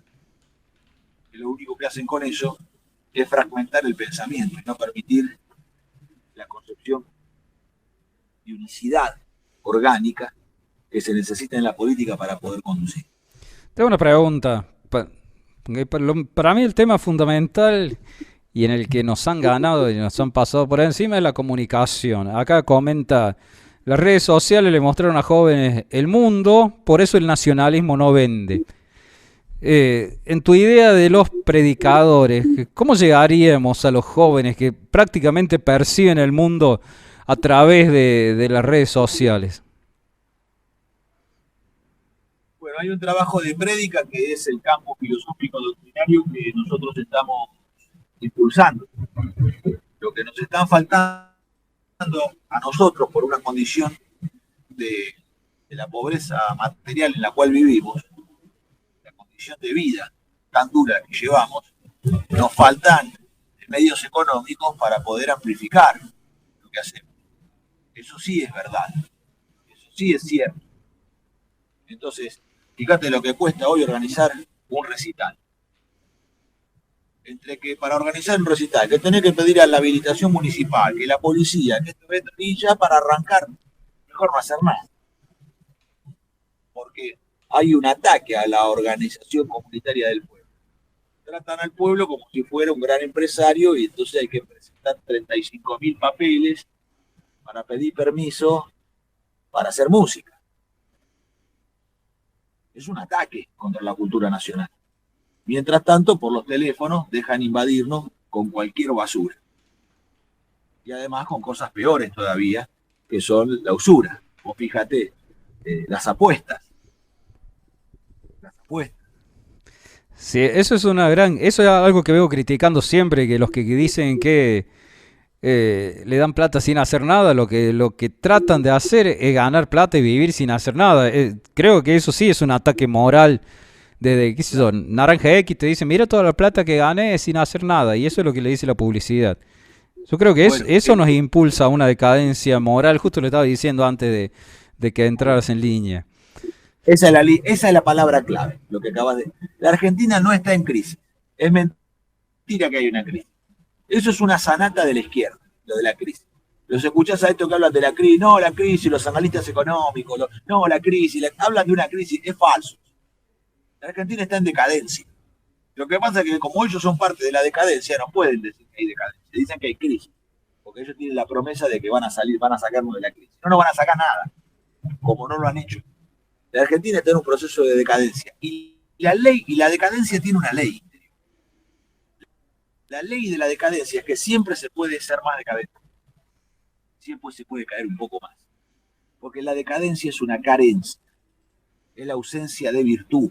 Speaker 2: que lo único que hacen con eso es fragmentar el pensamiento y no permitir la concepción de unicidad orgánica que se necesita en la política para poder conducir.
Speaker 1: Tengo una pregunta. Para mí el tema fundamental y en el que nos han ganado y nos han pasado por encima es la comunicación. Acá comenta, las redes sociales le mostraron a jóvenes el mundo, por eso el nacionalismo no vende. En tu idea de los predicadores, ¿cómo llegaríamos a los jóvenes que prácticamente perciben el mundo a través de las redes sociales?
Speaker 2: Bueno, hay un trabajo de prédica que es el campo filosófico doctrinario que nosotros estamos impulsando. Lo que nos están faltando a nosotros por una condición de la pobreza material en la cual vivimos, la condición de vida tan dura que llevamos, nos faltan medios económicos para poder amplificar lo que hacemos. Eso sí es verdad. Eso sí es cierto. Entonces, fíjate lo que cuesta hoy organizar un recital. Entre que para organizar un recital, que tenés que pedir a la habilitación municipal, que la policía, que esto, y ya para arrancar, mejor no hacer nada. Porque hay un ataque a la organización comunitaria del pueblo. Tratan al pueblo como si fuera un gran empresario y entonces hay que presentar 35.000 papeles para pedir permiso para hacer música. Es un ataque contra la cultura nacional. Mientras tanto, por los teléfonos dejan invadirnos con cualquier basura. Y además con cosas peores todavía, que son la usura. O fíjate, las apuestas. Las apuestas.
Speaker 1: Sí, eso es eso es algo que veo criticando siempre, que los que dicen que le dan plata sin hacer nada, lo que tratan de hacer es ganar plata y vivir sin hacer nada. Creo que eso sí es un ataque moral. Desde, qué sé yo, Naranja X te dice, mira toda la plata que gané sin hacer nada, y eso es lo que le dice la publicidad. Yo creo que
Speaker 2: Bueno,
Speaker 1: eso nos impulsa a una decadencia moral, justo lo estaba diciendo antes de que entraras en línea.
Speaker 2: esa es la palabra clave, lo que acabas de... La Argentina no está en crisis. Es mentira que hay una crisis. Eso es una sanata de la izquierda, lo de la crisis. Los escuchás a esto que hablan de la crisis, no, la crisis, los analistas económicos, no, la crisis, hablan de una crisis, es falso. La Argentina está en decadencia. Lo que pasa es que como ellos son parte de la decadencia, no pueden decir que hay decadencia, dicen que hay crisis, porque ellos tienen la promesa de que van a sacarnos de la crisis. No nos van a sacar nada, como no lo han hecho. La Argentina está en un proceso de decadencia. Y la decadencia tiene una ley. La ley de la decadencia es que siempre se puede ser más decadente. Siempre se puede caer un poco más. Porque la decadencia es una carencia. Es la ausencia de virtud.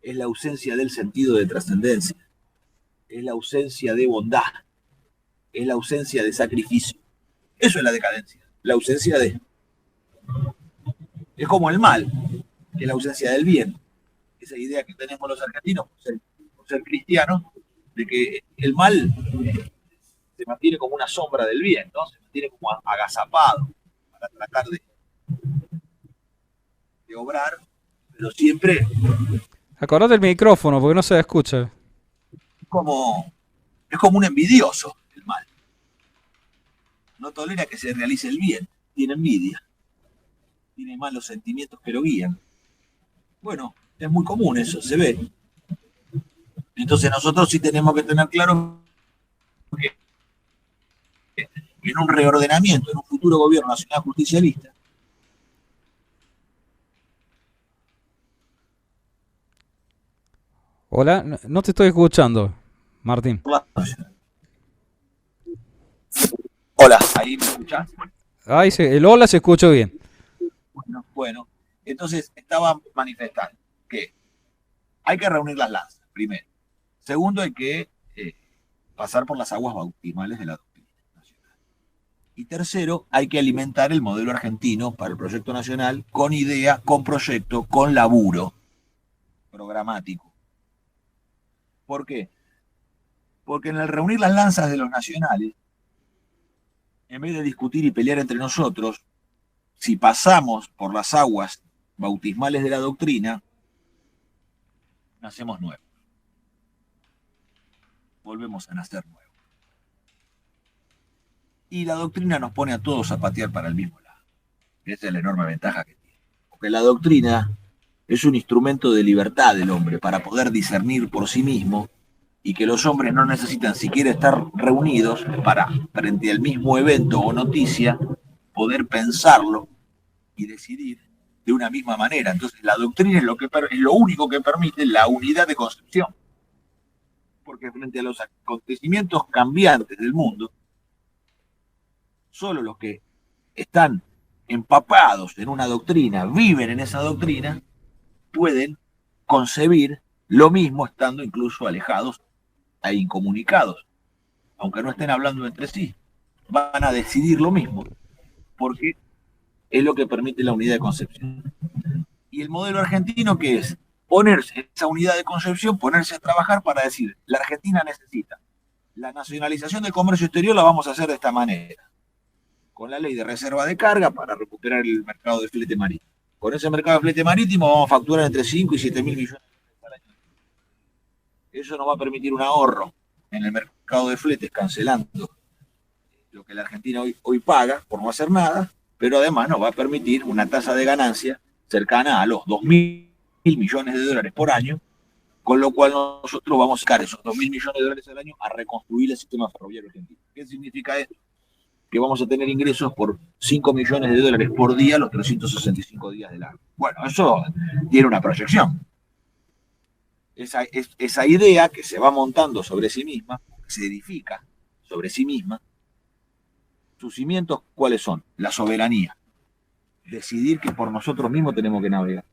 Speaker 2: Es la ausencia del sentido de trascendencia. Es la ausencia de bondad. Es la ausencia de sacrificio. Eso es la decadencia. La ausencia de... Es como el mal, que es la ausencia del bien. Esa idea que tenemos los argentinos por ser cristianos, de que el mal se mantiene como una sombra del bien, ¿no? Se mantiene como agazapado para tratar de obrar, pero siempre
Speaker 1: Acordate del micrófono porque no se escucha.
Speaker 2: es como un envidioso el mal. No tolera que se realice el bien, tiene envidia, tiene malos sentimientos que lo guían. Bueno, es muy común eso, se ve. Entonces nosotros sí tenemos que tener claro que en un reordenamiento, en un futuro gobierno nacional justicialista,
Speaker 1: Hola, no te estoy escuchando, Martín.
Speaker 2: hola, ahí me escuchás.
Speaker 1: Ay, el hola se escuchó bien.
Speaker 2: Bueno, entonces estaba manifestando que hay que reunir las lanzas, primero. Segundo, hay que pasar por las aguas bautismales de la doctrina nacional. Y tercero, hay que alimentar el modelo argentino para el proyecto nacional con idea, con proyecto, con laburo programático. ¿Por qué? Porque en el reunir las lanzas de los nacionales, en vez de discutir y pelear entre nosotros, si pasamos por las aguas bautismales de la doctrina, nacemos nuevos. Volvemos a nacer nuevos. Y la doctrina nos pone a todos a patear para el mismo lado. Esa es la enorme ventaja que tiene. Porque la doctrina es un instrumento de libertad del hombre para poder discernir por sí mismo y que los hombres no necesitan siquiera estar reunidos para, frente al mismo evento o noticia, poder pensarlo y decidir de una misma manera. Entonces la doctrina es lo único que permite la unidad de concepción. Porque frente a los acontecimientos cambiantes del mundo, solo los que están empapados en una doctrina, viven en esa doctrina, pueden concebir lo mismo estando incluso alejados e incomunicados, aunque no estén hablando entre sí, van a decidir lo mismo, porque es lo que permite la unidad de concepción. Y el modelo argentino, ¿qué es? Ponerse esa unidad de concepción, ponerse a trabajar para decir, la Argentina necesita la nacionalización del comercio exterior, la vamos a hacer de esta manera, con la ley de reserva de carga para recuperar el mercado de flete marítimo. Con ese mercado de flete marítimo vamos a facturar entre 5 y 7 mil millones de dólares al año. Eso nos va a permitir un ahorro en el mercado de fletes, cancelando lo que la Argentina hoy paga por no hacer nada, pero además nos va a permitir una tasa de ganancia cercana a los 2.000 millones de dólares por año, con lo cual nosotros vamos a sacar esos 2.000 millones de dólares al año a reconstruir el sistema ferroviario argentino. ¿Qué significa esto? Que vamos a tener ingresos por 5 millones de dólares por día los 365 días del año. Bueno, eso tiene una proyección. Esa idea que se va montando sobre sí misma, que se edifica sobre sí misma, sus cimientos, ¿cuáles son? La soberanía. Decidir que por nosotros mismos tenemos que navegar.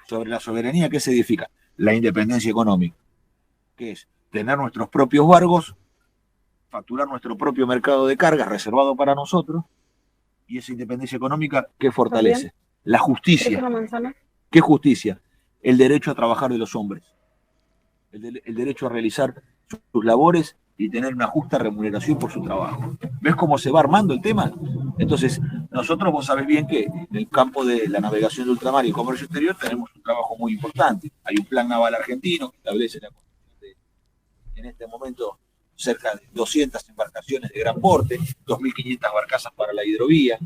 Speaker 2: Sobre la soberanía, ¿qué se edifica? La independencia económica, que es tener nuestros propios barcos, facturar nuestro propio mercado de cargas reservado para nosotros, y esa independencia económica, ¿qué fortalece? La justicia. ¿Qué justicia? El derecho a trabajar de los hombres, el derecho a realizar sus labores y tener una justa remuneración por su trabajo. ¿Ves cómo se va armando el tema? Entonces, nosotros, vos sabés bien que en el campo de la navegación de ultramar y el comercio exterior tenemos un trabajo muy importante. Hay un plan naval argentino que establece la construcción de, en este momento, cerca de 200 embarcaciones de gran porte, 2.500 barcazas para la hidrovía,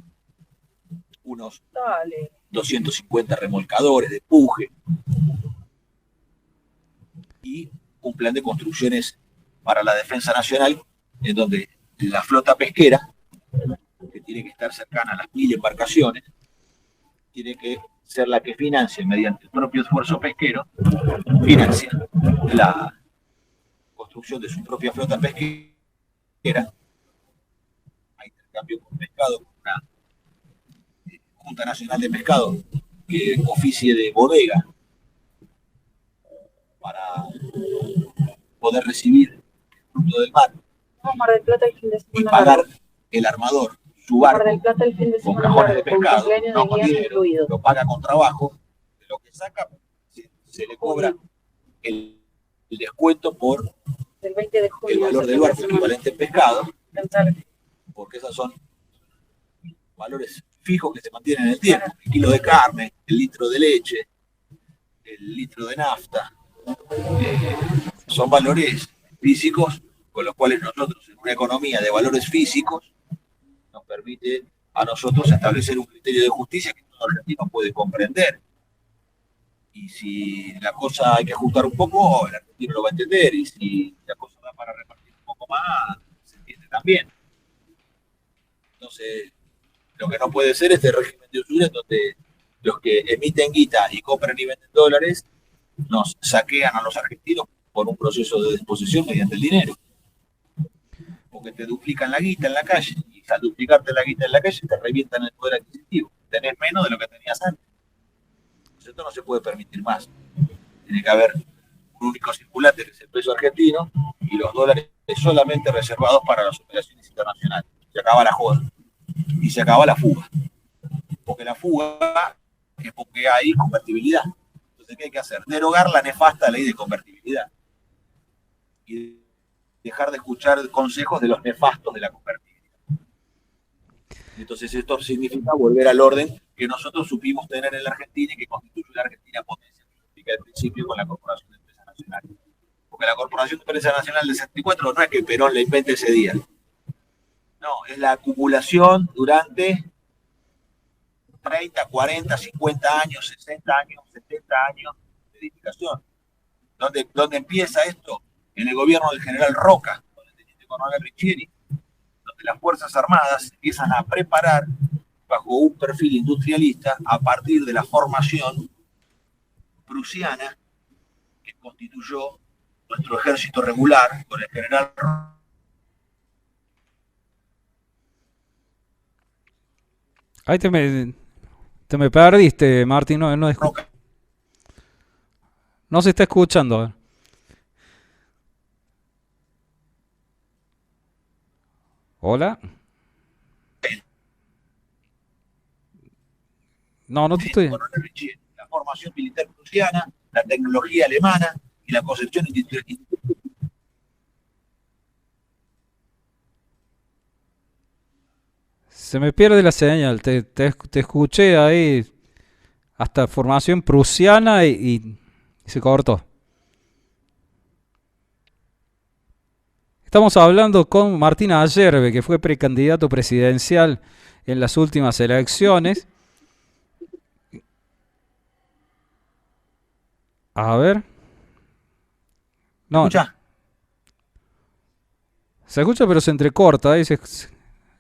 Speaker 2: unos 250 remolcadores de empuje y un plan de construcciones para la defensa nacional, en donde la flota pesquera, que tiene que estar cercana a las 1.000 embarcaciones, tiene que ser la que financia, mediante el propio esfuerzo pesquero, financia la construcción de su propia flota pesquera. Hay intercambio con pescado, con una Junta Nacional de Pescado que oficie de bodega para poder recibir el fruto del mar y pagar el armador su barco con cajones de pescado, no con dinero, lo paga con trabajo, de lo que saca se le cobra el descuento por el valor del barco equivalente en pescado, porque esos son valores fijos que se mantienen en el tiempo. El kilo de carne, el litro de leche, el litro de nafta, son valores físicos con los cuales nosotros, en una economía de valores físicos, nos permite a nosotros establecer un criterio de justicia que todo argentino puede comprender. Y si la cosa hay que ajustar un poco, el argentino lo va a entender. Y si la cosa va para repartir un poco más, se entiende también. Entonces, lo que no puede ser este régimen de usura en donde los que emiten guita y compran y venden dólares nos saquean a los argentinos por un proceso de disposición mediante el dinero. Porque te duplican la guita en la calle y al duplicarte la guita en la calle te revientan el poder adquisitivo. Tenés menos de lo que tenías antes. Entonces, esto no se puede permitir más. Tiene que haber un único circulante que es el peso argentino y los dólares solamente reservados para las operaciones internacionales. Se acaba la joda y se acaba la fuga. Porque la fuga es porque hay convertibilidad. Entonces, ¿qué hay que hacer? Derogar la nefasta ley de convertibilidad y dejar de escuchar consejos de los nefastos de la convertibilidad. Entonces, esto significa volver al orden que nosotros supimos tener en la Argentina y que constituye la Argentina potencia, que explica al principio con la Corporación de Empresas Nacionales. Porque la Corporación de Empresas Nacional del 74 no es que Perón la invente ese día. No, es la acumulación durante 30, 40, 50 años, 60 años, 70 años de edificación. ¿Dónde empieza esto? En el gobierno del general Roca, con el teniente coronel Riccieri, donde las Fuerzas Armadas empiezan a preparar bajo un perfil industrialista a partir de la formación prusiana que constituyó nuestro ejército regular con el general Roca.
Speaker 1: Ahí te me perdiste, Martín. No se está escuchando. ¿Hola? No te estoy.
Speaker 2: La formación militar prusiana, la tecnología alemana y la concepción industrial.
Speaker 1: Se me pierde la señal. Te escuché ahí hasta formación prusiana y se cortó. Estamos hablando con Martín Ayerbe, que fue precandidato presidencial en las últimas elecciones. A ver. No,
Speaker 2: ¿Escucha?
Speaker 1: se escucha pero se entrecorta. Ahí se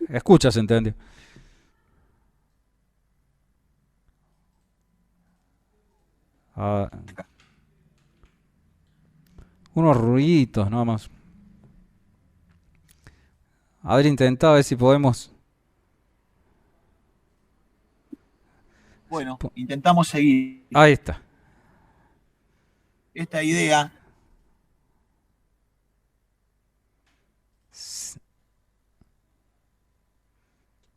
Speaker 1: escucha, se entendió. Ah, unos ruiditos nada más. A ver, intentado a ver si podemos.
Speaker 2: Bueno, intentamos seguir
Speaker 1: Ahí está.
Speaker 2: esta idea.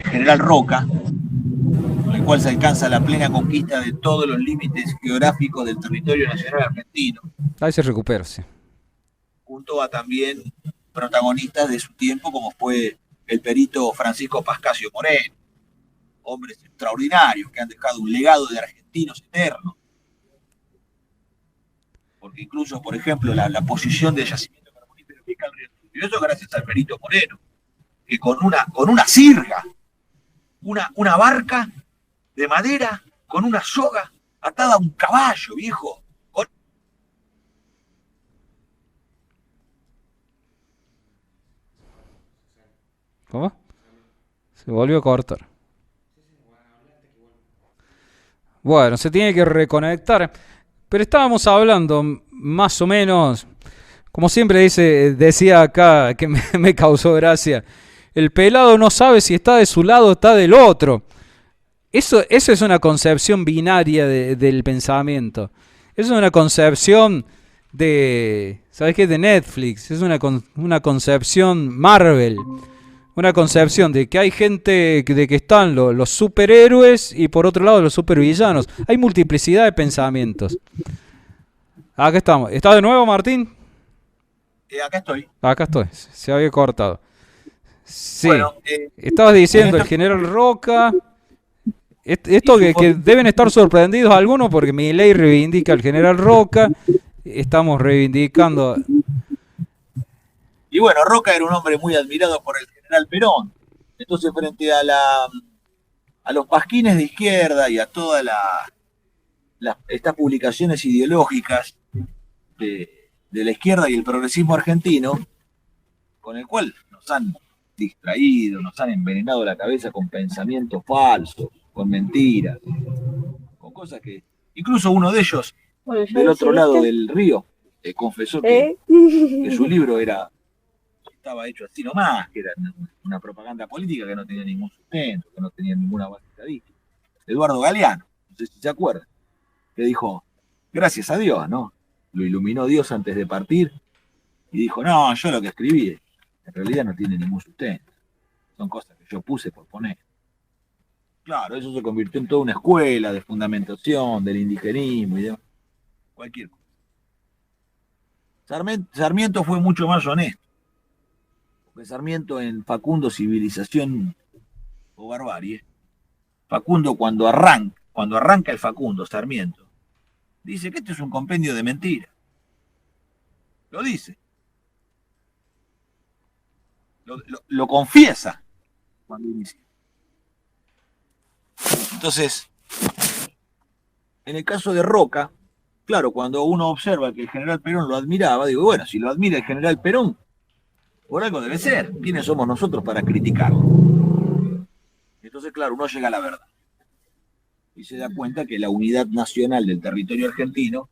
Speaker 2: General Roca, con el cual se alcanza la plena conquista de todos los límites geográficos del territorio nacional argentino,
Speaker 1: Ahí se recupera, sí.
Speaker 2: junto a también protagonistas de su tiempo, como fue el perito Francisco Pascasio Moreno, hombres extraordinarios que han dejado un legado de argentinos eternos. Porque incluso, por ejemplo, la posición del yacimiento carbonífero que cae al río Turbio, eso gracias al perito Moreno, que con una sirga, una barca de madera con una soga atada a un caballo, viejo.
Speaker 1: ¿Cómo? Se volvió a cortar. Bueno, se tiene que reconectar. Pero estábamos hablando más o menos, como siempre decía acá, que me causó gracia. El pelado no sabe si está de su lado o está del otro. Eso es una concepción binaria del pensamiento. Eso es una concepción de, ¿sabes qué? De Netflix. Es una concepción Marvel. Una concepción de que hay gente, de que están los superhéroes y por otro lado los supervillanos. Hay multiplicidad de pensamientos. Acá estamos. ¿Está de nuevo, Martín?
Speaker 2: Acá estoy.
Speaker 1: Acá estoy. Se había cortado. Sí.
Speaker 2: Bueno,
Speaker 1: estabas diciendo el general Roca. Esto que deben estar sorprendidos algunos porque Milei reivindica al general Roca. Estamos reivindicando.
Speaker 2: Y bueno, Roca era un hombre muy admirado por el general Perón. Entonces, frente a los pasquines de izquierda y a todas estas publicaciones ideológicas de la izquierda y el progresismo argentino, con el cual nos han distraído, nos han envenenado la cabeza con pensamientos falsos, con mentiras, con cosas que incluso uno de ellos, del otro lado del río, confesó que su libro estaba hecho así nomás, que era una propaganda política que no tenía ningún sustento, que no tenía ninguna base estadística. Eduardo Galeano, no sé si se acuerdan, que dijo, gracias a Dios, ¿no? Lo iluminó Dios antes de partir y dijo, no, yo lo que escribí en realidad no tiene ningún sustento. Son cosas que yo puse por poner. Claro, eso se convirtió en toda una escuela de fundamentación, del indigenismo y demás. Cualquier cosa. Sarmiento fue mucho más honesto. Porque Sarmiento en Facundo, Civilización o Barbarie, Facundo cuando arranca el Facundo, Sarmiento, dice que este es un compendio de mentiras. Lo dice. Lo confiesa cuando inicia. Entonces, en el caso de Roca, claro, cuando uno observa que el general Perón lo admiraba, digo, bueno, si lo admira el general Perón, por algo debe ser. ¿Quiénes somos nosotros para criticarlo? Entonces, claro, uno llega a la verdad. Y se da cuenta que la unidad nacional del territorio argentino,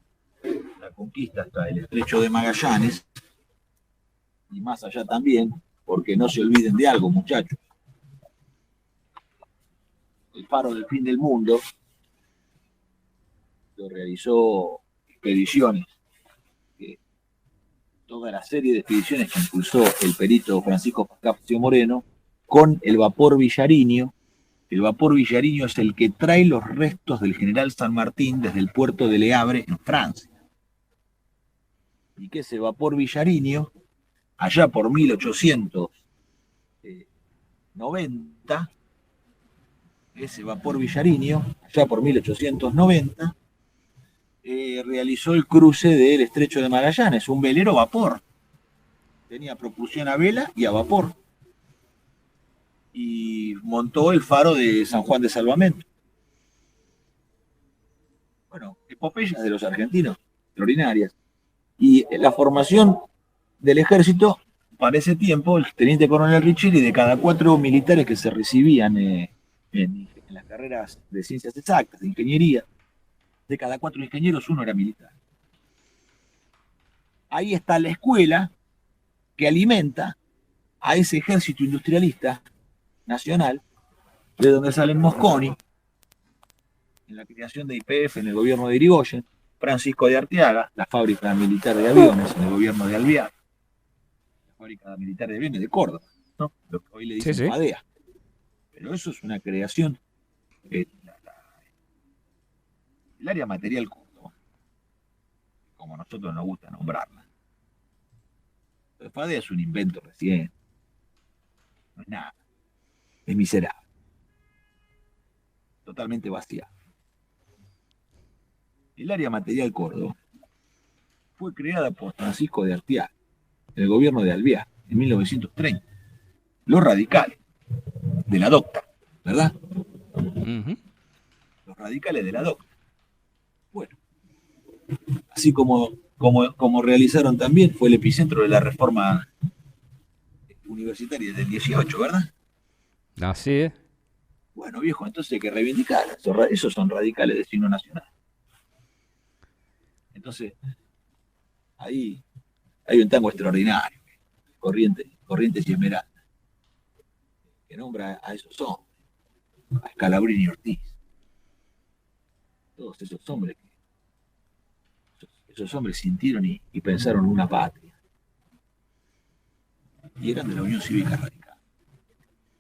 Speaker 2: la conquista hasta el estrecho de Magallanes, y más allá también, porque no se olviden de algo, muchachos. El faro del fin del mundo lo realizó expediciones, toda la serie de expediciones que impulsó el perito Francisco Pascasio Moreno con el vapor Villariño. El vapor Villariño es el que trae los restos del general San Martín desde el puerto de Le Havre en Francia. Y que ese vapor Villariño, allá por 1890, ese vapor Vilariño, allá por 1890, realizó el cruce del Estrecho de Magallanes, un velero vapor. Tenía propulsión a vela y a vapor. Y montó el faro de San Juan de Salvamento. Bueno, epopeyas de los argentinos, extraordinarias. Y la formación del ejército, para ese tiempo, el teniente coronel Richeri, de cada 4 militares que se recibían en las carreras de ciencias exactas, de ingeniería, de cada 4 ingenieros, 1 era militar. Ahí está la escuela que alimenta a ese ejército industrialista nacional, de donde salen Mosconi, en la creación de YPF en el gobierno de Irigoyen, Francisco de Arteaga, la fábrica militar de aviones en el gobierno de Alvear, la fábrica militar de aviones de Córdoba, ¿no? Lo que hoy le dicen FADEA. Pero eso es una creación. El área material Córdoba, como a nosotros nos gusta nombrarla. El FADEA es un invento reciente. No es nada. Es miserable. Totalmente vaciado. El área material Córdoba fue creada por Francisco de Arteaga en el gobierno de Alvear en 1930. Los radicales de la docta, ¿verdad? Los radicales de la docta. Bueno, así como realizaron también, fue el epicentro de la reforma universitaria del 18, ¿verdad?
Speaker 1: Así es.
Speaker 2: Bueno, viejo, entonces hay que reivindicar. Esos son radicales de signo nacional. Entonces, ahí hay un tango extraordinario, Corrientes y Esmeralda, que nombra a esos hombres, a Scalabrini y Ortiz. Todos esos hombres sintieron y pensaron una patria. Y eran de la Unión Cívica Radical.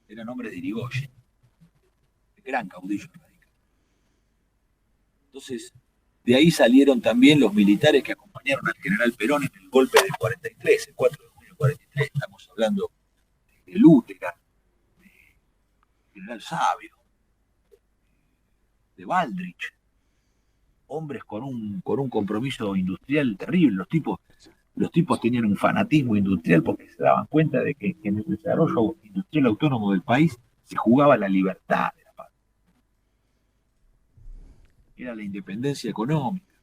Speaker 2: Eran hombres de Irigoyen, de gran caudillo radical. Entonces, de ahí salieron también los militares que acompañaron al general Perón en el golpe del 43, el 4 de junio del 43. Estamos hablando de Lútera, de general Sabio, de Baldrich. Hombres con un compromiso industrial terrible. Los tipos tenían un fanatismo industrial porque se daban cuenta de que en el desarrollo industrial autónomo del país se jugaba la libertad de la patria. Era la independencia económica,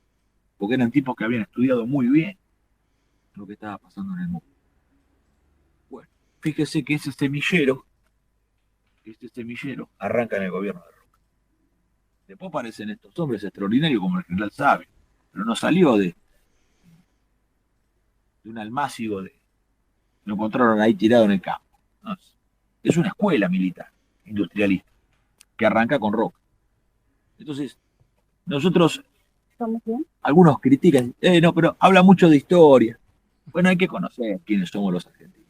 Speaker 2: porque eran tipos que habían estudiado muy bien lo que estaba pasando en el mundo. Bueno, fíjese que ese semillero arranca en el gobierno de Roca. Después aparecen estos hombres extraordinarios como el general Sabio, pero no salió de un almácigo lo encontraron ahí tirado en el campo. No, es una escuela militar, industrialista, que arranca con Roca. Entonces, nosotros, algunos critican, no, pero habla mucho de historia. Bueno, hay que conocer quiénes somos los argentinos.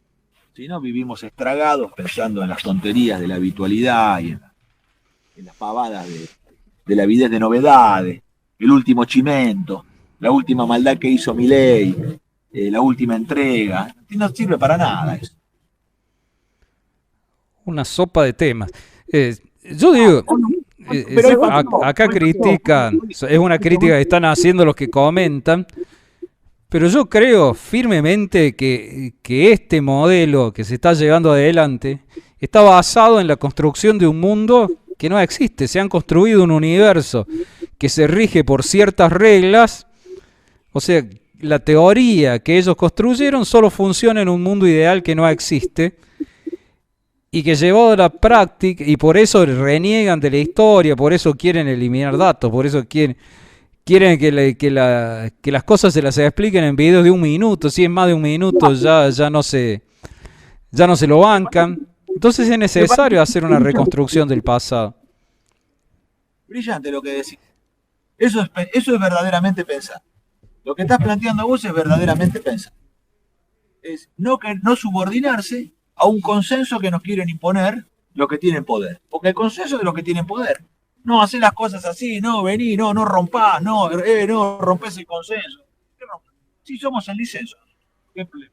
Speaker 2: Si no, vivimos estragados pensando en las tonterías de la habitualidad y en las pavadas de la avidez de novedades, el último chimento, la última maldad que hizo Milei, la última entrega. No sirve para nada eso.
Speaker 1: Una sopa de temas. Yo digo... acá critican, es una crítica que están haciendo los que comentan, pero yo creo firmemente que este modelo que se está llevando adelante está basado en la construcción de un mundo que no existe. Se han construido un universo que se rige por ciertas reglas, o sea, la teoría que ellos construyeron solo funciona en un mundo ideal que no existe. Y que llevado a la práctica, y por eso reniegan de la historia, por eso quieren eliminar datos, por eso quieren que las cosas se las expliquen en videos de 1 minuto. Si es más de 1 minuto ya no se lo bancan. Entonces es necesario hacer una reconstrucción del pasado.
Speaker 2: Brillante lo que decís. Eso es verdaderamente pensar. Lo que estás planteando vos es verdaderamente pensar. Es no subordinarse a un consenso que nos quieren imponer los que tienen poder. Porque el consenso es de los que tienen poder. No, hacer las cosas así, no, vení, no rompás, no rompés el consenso. Si somos el disenso, ¿qué problema?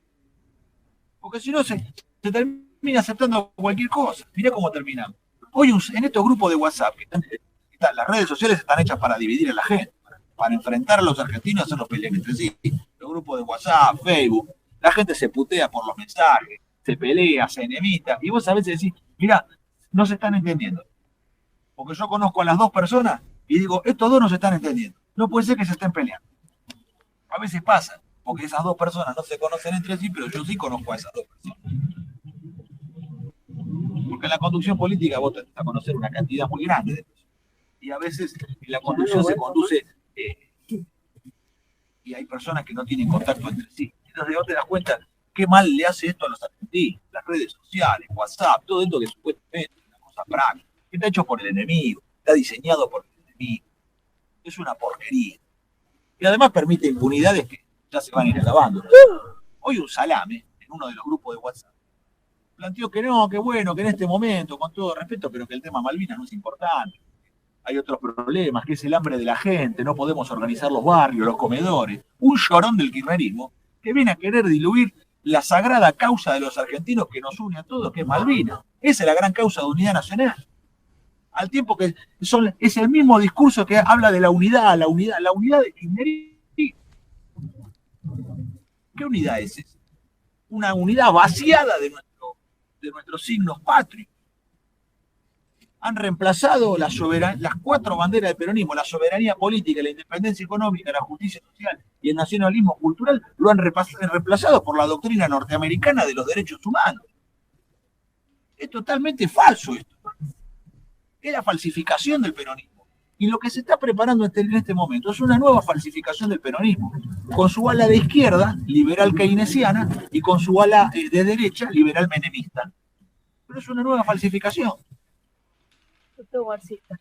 Speaker 2: Porque si no se termina aceptando cualquier cosa. Mirá cómo terminamos. Hoy en estos grupos de WhatsApp, las redes sociales están hechas para dividir a la gente, para enfrentar a los argentinos y hacerlos pelear entre sí. Los grupos de WhatsApp, Facebook, la gente se putea por los mensajes, se pelea, se enemista, y vos a veces decís, mira, no se están entendiendo. Porque yo conozco a las dos personas y digo, estos dos no se están entendiendo. No puede ser que se estén peleando. A veces pasa, porque esas dos personas no se conocen entre sí, pero yo sí conozco a esas dos personas. Porque en la conducción política vos tenés a conocer una cantidad muy grande de personas. Y a veces en la conducción se conduce y hay personas que no tienen contacto entre sí. Entonces vos te das cuenta qué mal le hace esto a los argentinos. Las redes sociales, WhatsApp, todo esto que supuestamente es una cosa práctica, que está hecho por el enemigo, está diseñado por el enemigo. Es una porquería. Y además permite impunidades que ya se van a ir acabando. Hoy un salame, en uno de los grupos de WhatsApp, planteó que no, que bueno, que en este momento, con todo respeto, pero que el tema Malvinas no es importante. Hay otros problemas, que es el hambre de la gente, no podemos organizar los barrios, los comedores. Un llorón del kirchnerismo que viene a querer diluir la sagrada causa de los argentinos que nos une a todos, que es Malvinas. Esa es la gran causa de unidad nacional. Al tiempo que es el mismo discurso que habla de la unidad del kirchnerismo. ¿Qué unidad es esa? Una unidad vaciada de nuestros signos patrios. Han reemplazado las 4 banderas del peronismo, la soberanía política, la independencia económica, la justicia social y el nacionalismo cultural, lo han reemplazado por la doctrina norteamericana de los derechos humanos. Es totalmente falso esto. Es la falsificación del peronismo. Y lo que se está preparando en este momento es una nueva falsificación del peronismo, con su ala de izquierda, liberal keynesiana, y con su ala de derecha, liberal menemista. Pero es una nueva falsificación.
Speaker 3: Marxista.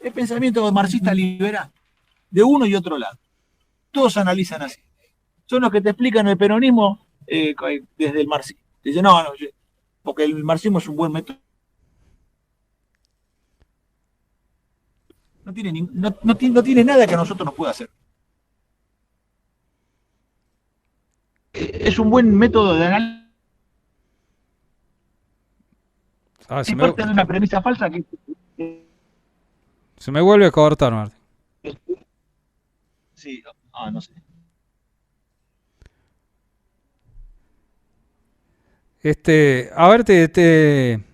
Speaker 2: El pensamiento marxista liberal, de uno y otro lado. Todos analizan así. Son los que te explican el peronismo desde el marxismo. Dicen, no, porque el marxismo es un buen método. No tiene nada que a nosotros nos pueda hacer. Es un buen método de análisis. Es parte de una premisa falsa que...
Speaker 1: Se me vuelve a cortar, Martín.
Speaker 2: Sí, no sé.
Speaker 1: A ver, te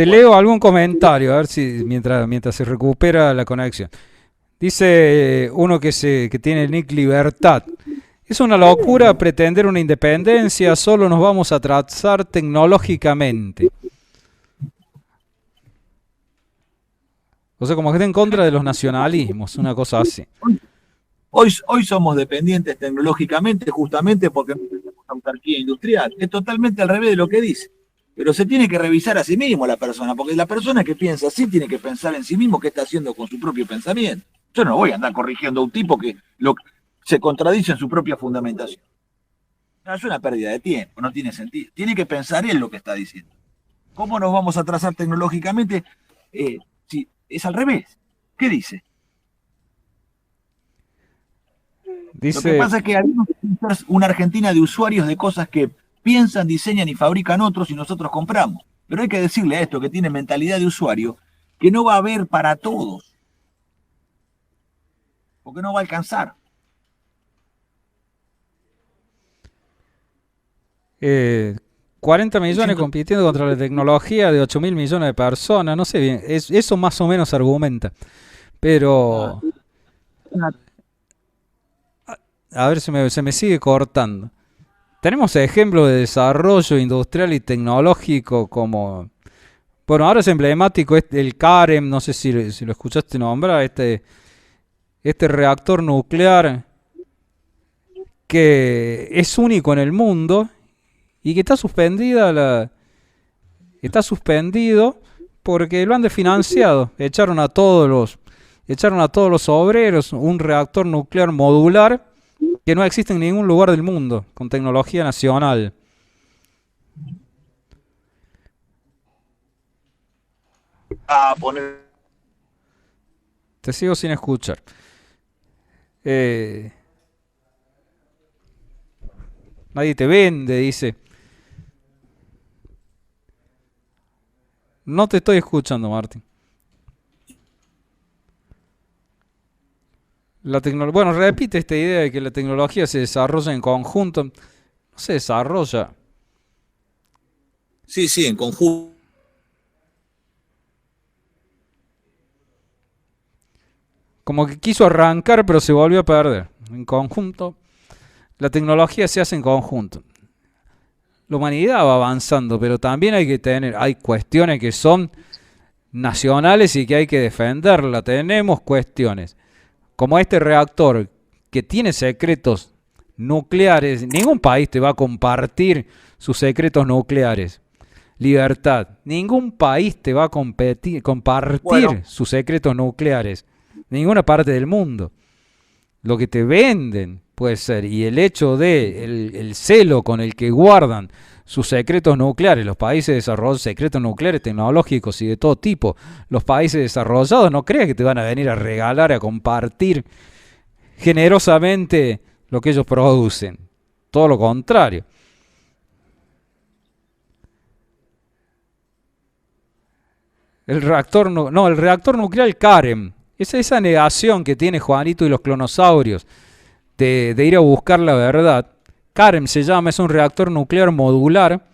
Speaker 1: leo algún comentario, a ver si mientras se recupera la conexión. Dice uno que tiene el nick Libertad. Es una locura pretender una independencia, solo nos vamos a atrasar tecnológicamente. O sea, como que está en contra de los nacionalismos, una cosa así.
Speaker 2: Hoy somos dependientes tecnológicamente justamente porque no tenemos autarquía industrial. Es totalmente al revés de lo que dice. Pero se tiene que revisar a sí mismo la persona, porque la persona que piensa así tiene que pensar en sí mismo qué está haciendo con su propio pensamiento. Yo no voy a andar corrigiendo a un tipo que se contradice en su propia fundamentación. No, es una pérdida de tiempo, no tiene sentido. Tiene que pensar él lo que está diciendo. ¿Cómo nos vamos a atrasar tecnológicamente si es al revés? ¿Qué dice? Lo que pasa es que hay una Argentina de usuarios de cosas que piensan, diseñan y fabrican otros y nosotros compramos. Pero hay que decirle a esto que tiene mentalidad de usuario que no va a haber para todos. Porque no va a alcanzar.
Speaker 1: 40 millones compitiendo contra la tecnología de 8.000 millones de personas, no sé bien, eso más o menos argumenta, pero a ver, se me sigue cortando. Tenemos ejemplos de desarrollo industrial y tecnológico como, bueno, ahora es emblemático el CAREM, no sé si lo escuchaste nombrar, este reactor nuclear que es único en el mundo y que está suspendido porque lo han desfinanciado. Echaron a todos los obreros, un reactor nuclear modular que no existe en ningún lugar del mundo con tecnología nacional. Te sigo sin escuchar. Nadie te vende, dice. No te estoy escuchando, Martín. Bueno, repite esta idea de que la tecnología se desarrolla en conjunto. No se desarrolla.
Speaker 2: Sí, sí, en conjunto.
Speaker 1: Como que quiso arrancar, pero se volvió a perder. En conjunto. La tecnología se hace en conjunto. La humanidad va avanzando, pero también hay cuestiones que son nacionales y que hay que defenderla. Tenemos cuestiones como este reactor que tiene secretos nucleares. Ningún país te va a compartir sus secretos nucleares. Libertad. Ningún país te va a compartir
Speaker 2: Bueno,
Speaker 1: sus secretos nucleares. Ninguna parte del mundo. Lo que te venden puede ser, y el hecho de el celo con el que guardan sus secretos nucleares, los países desarrollados, secretos nucleares tecnológicos y de todo tipo, los países desarrollados, no creas que te van a venir a regalar, a compartir generosamente lo que ellos producen. Todo lo contrario. El reactor nuclear Karen. Es esa negación que tiene Juanito y los clonosaurios de ir a buscar la verdad. Karen se llama, es un reactor nuclear modular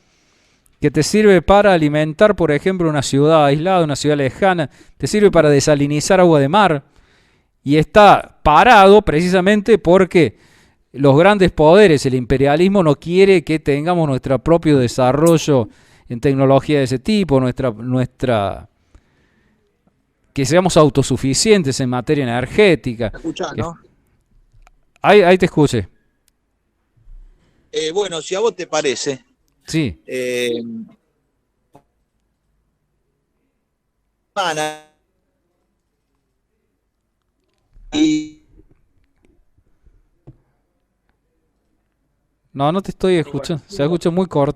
Speaker 1: que te sirve para alimentar, por ejemplo, una ciudad aislada, una ciudad lejana, te sirve para desalinizar agua de mar y está parado precisamente porque los grandes poderes, el imperialismo no quiere que tengamos nuestro propio desarrollo en tecnología de ese tipo, que seamos autosuficientes en materia energética.
Speaker 2: ¿me escuchás,
Speaker 1: Que,
Speaker 2: no?
Speaker 1: ahí te escuché.
Speaker 2: Bueno, si a vos te parece,
Speaker 1: Sí.
Speaker 2: eh, Mana y
Speaker 1: No, no te estoy escuchando. Se escucha muy corto.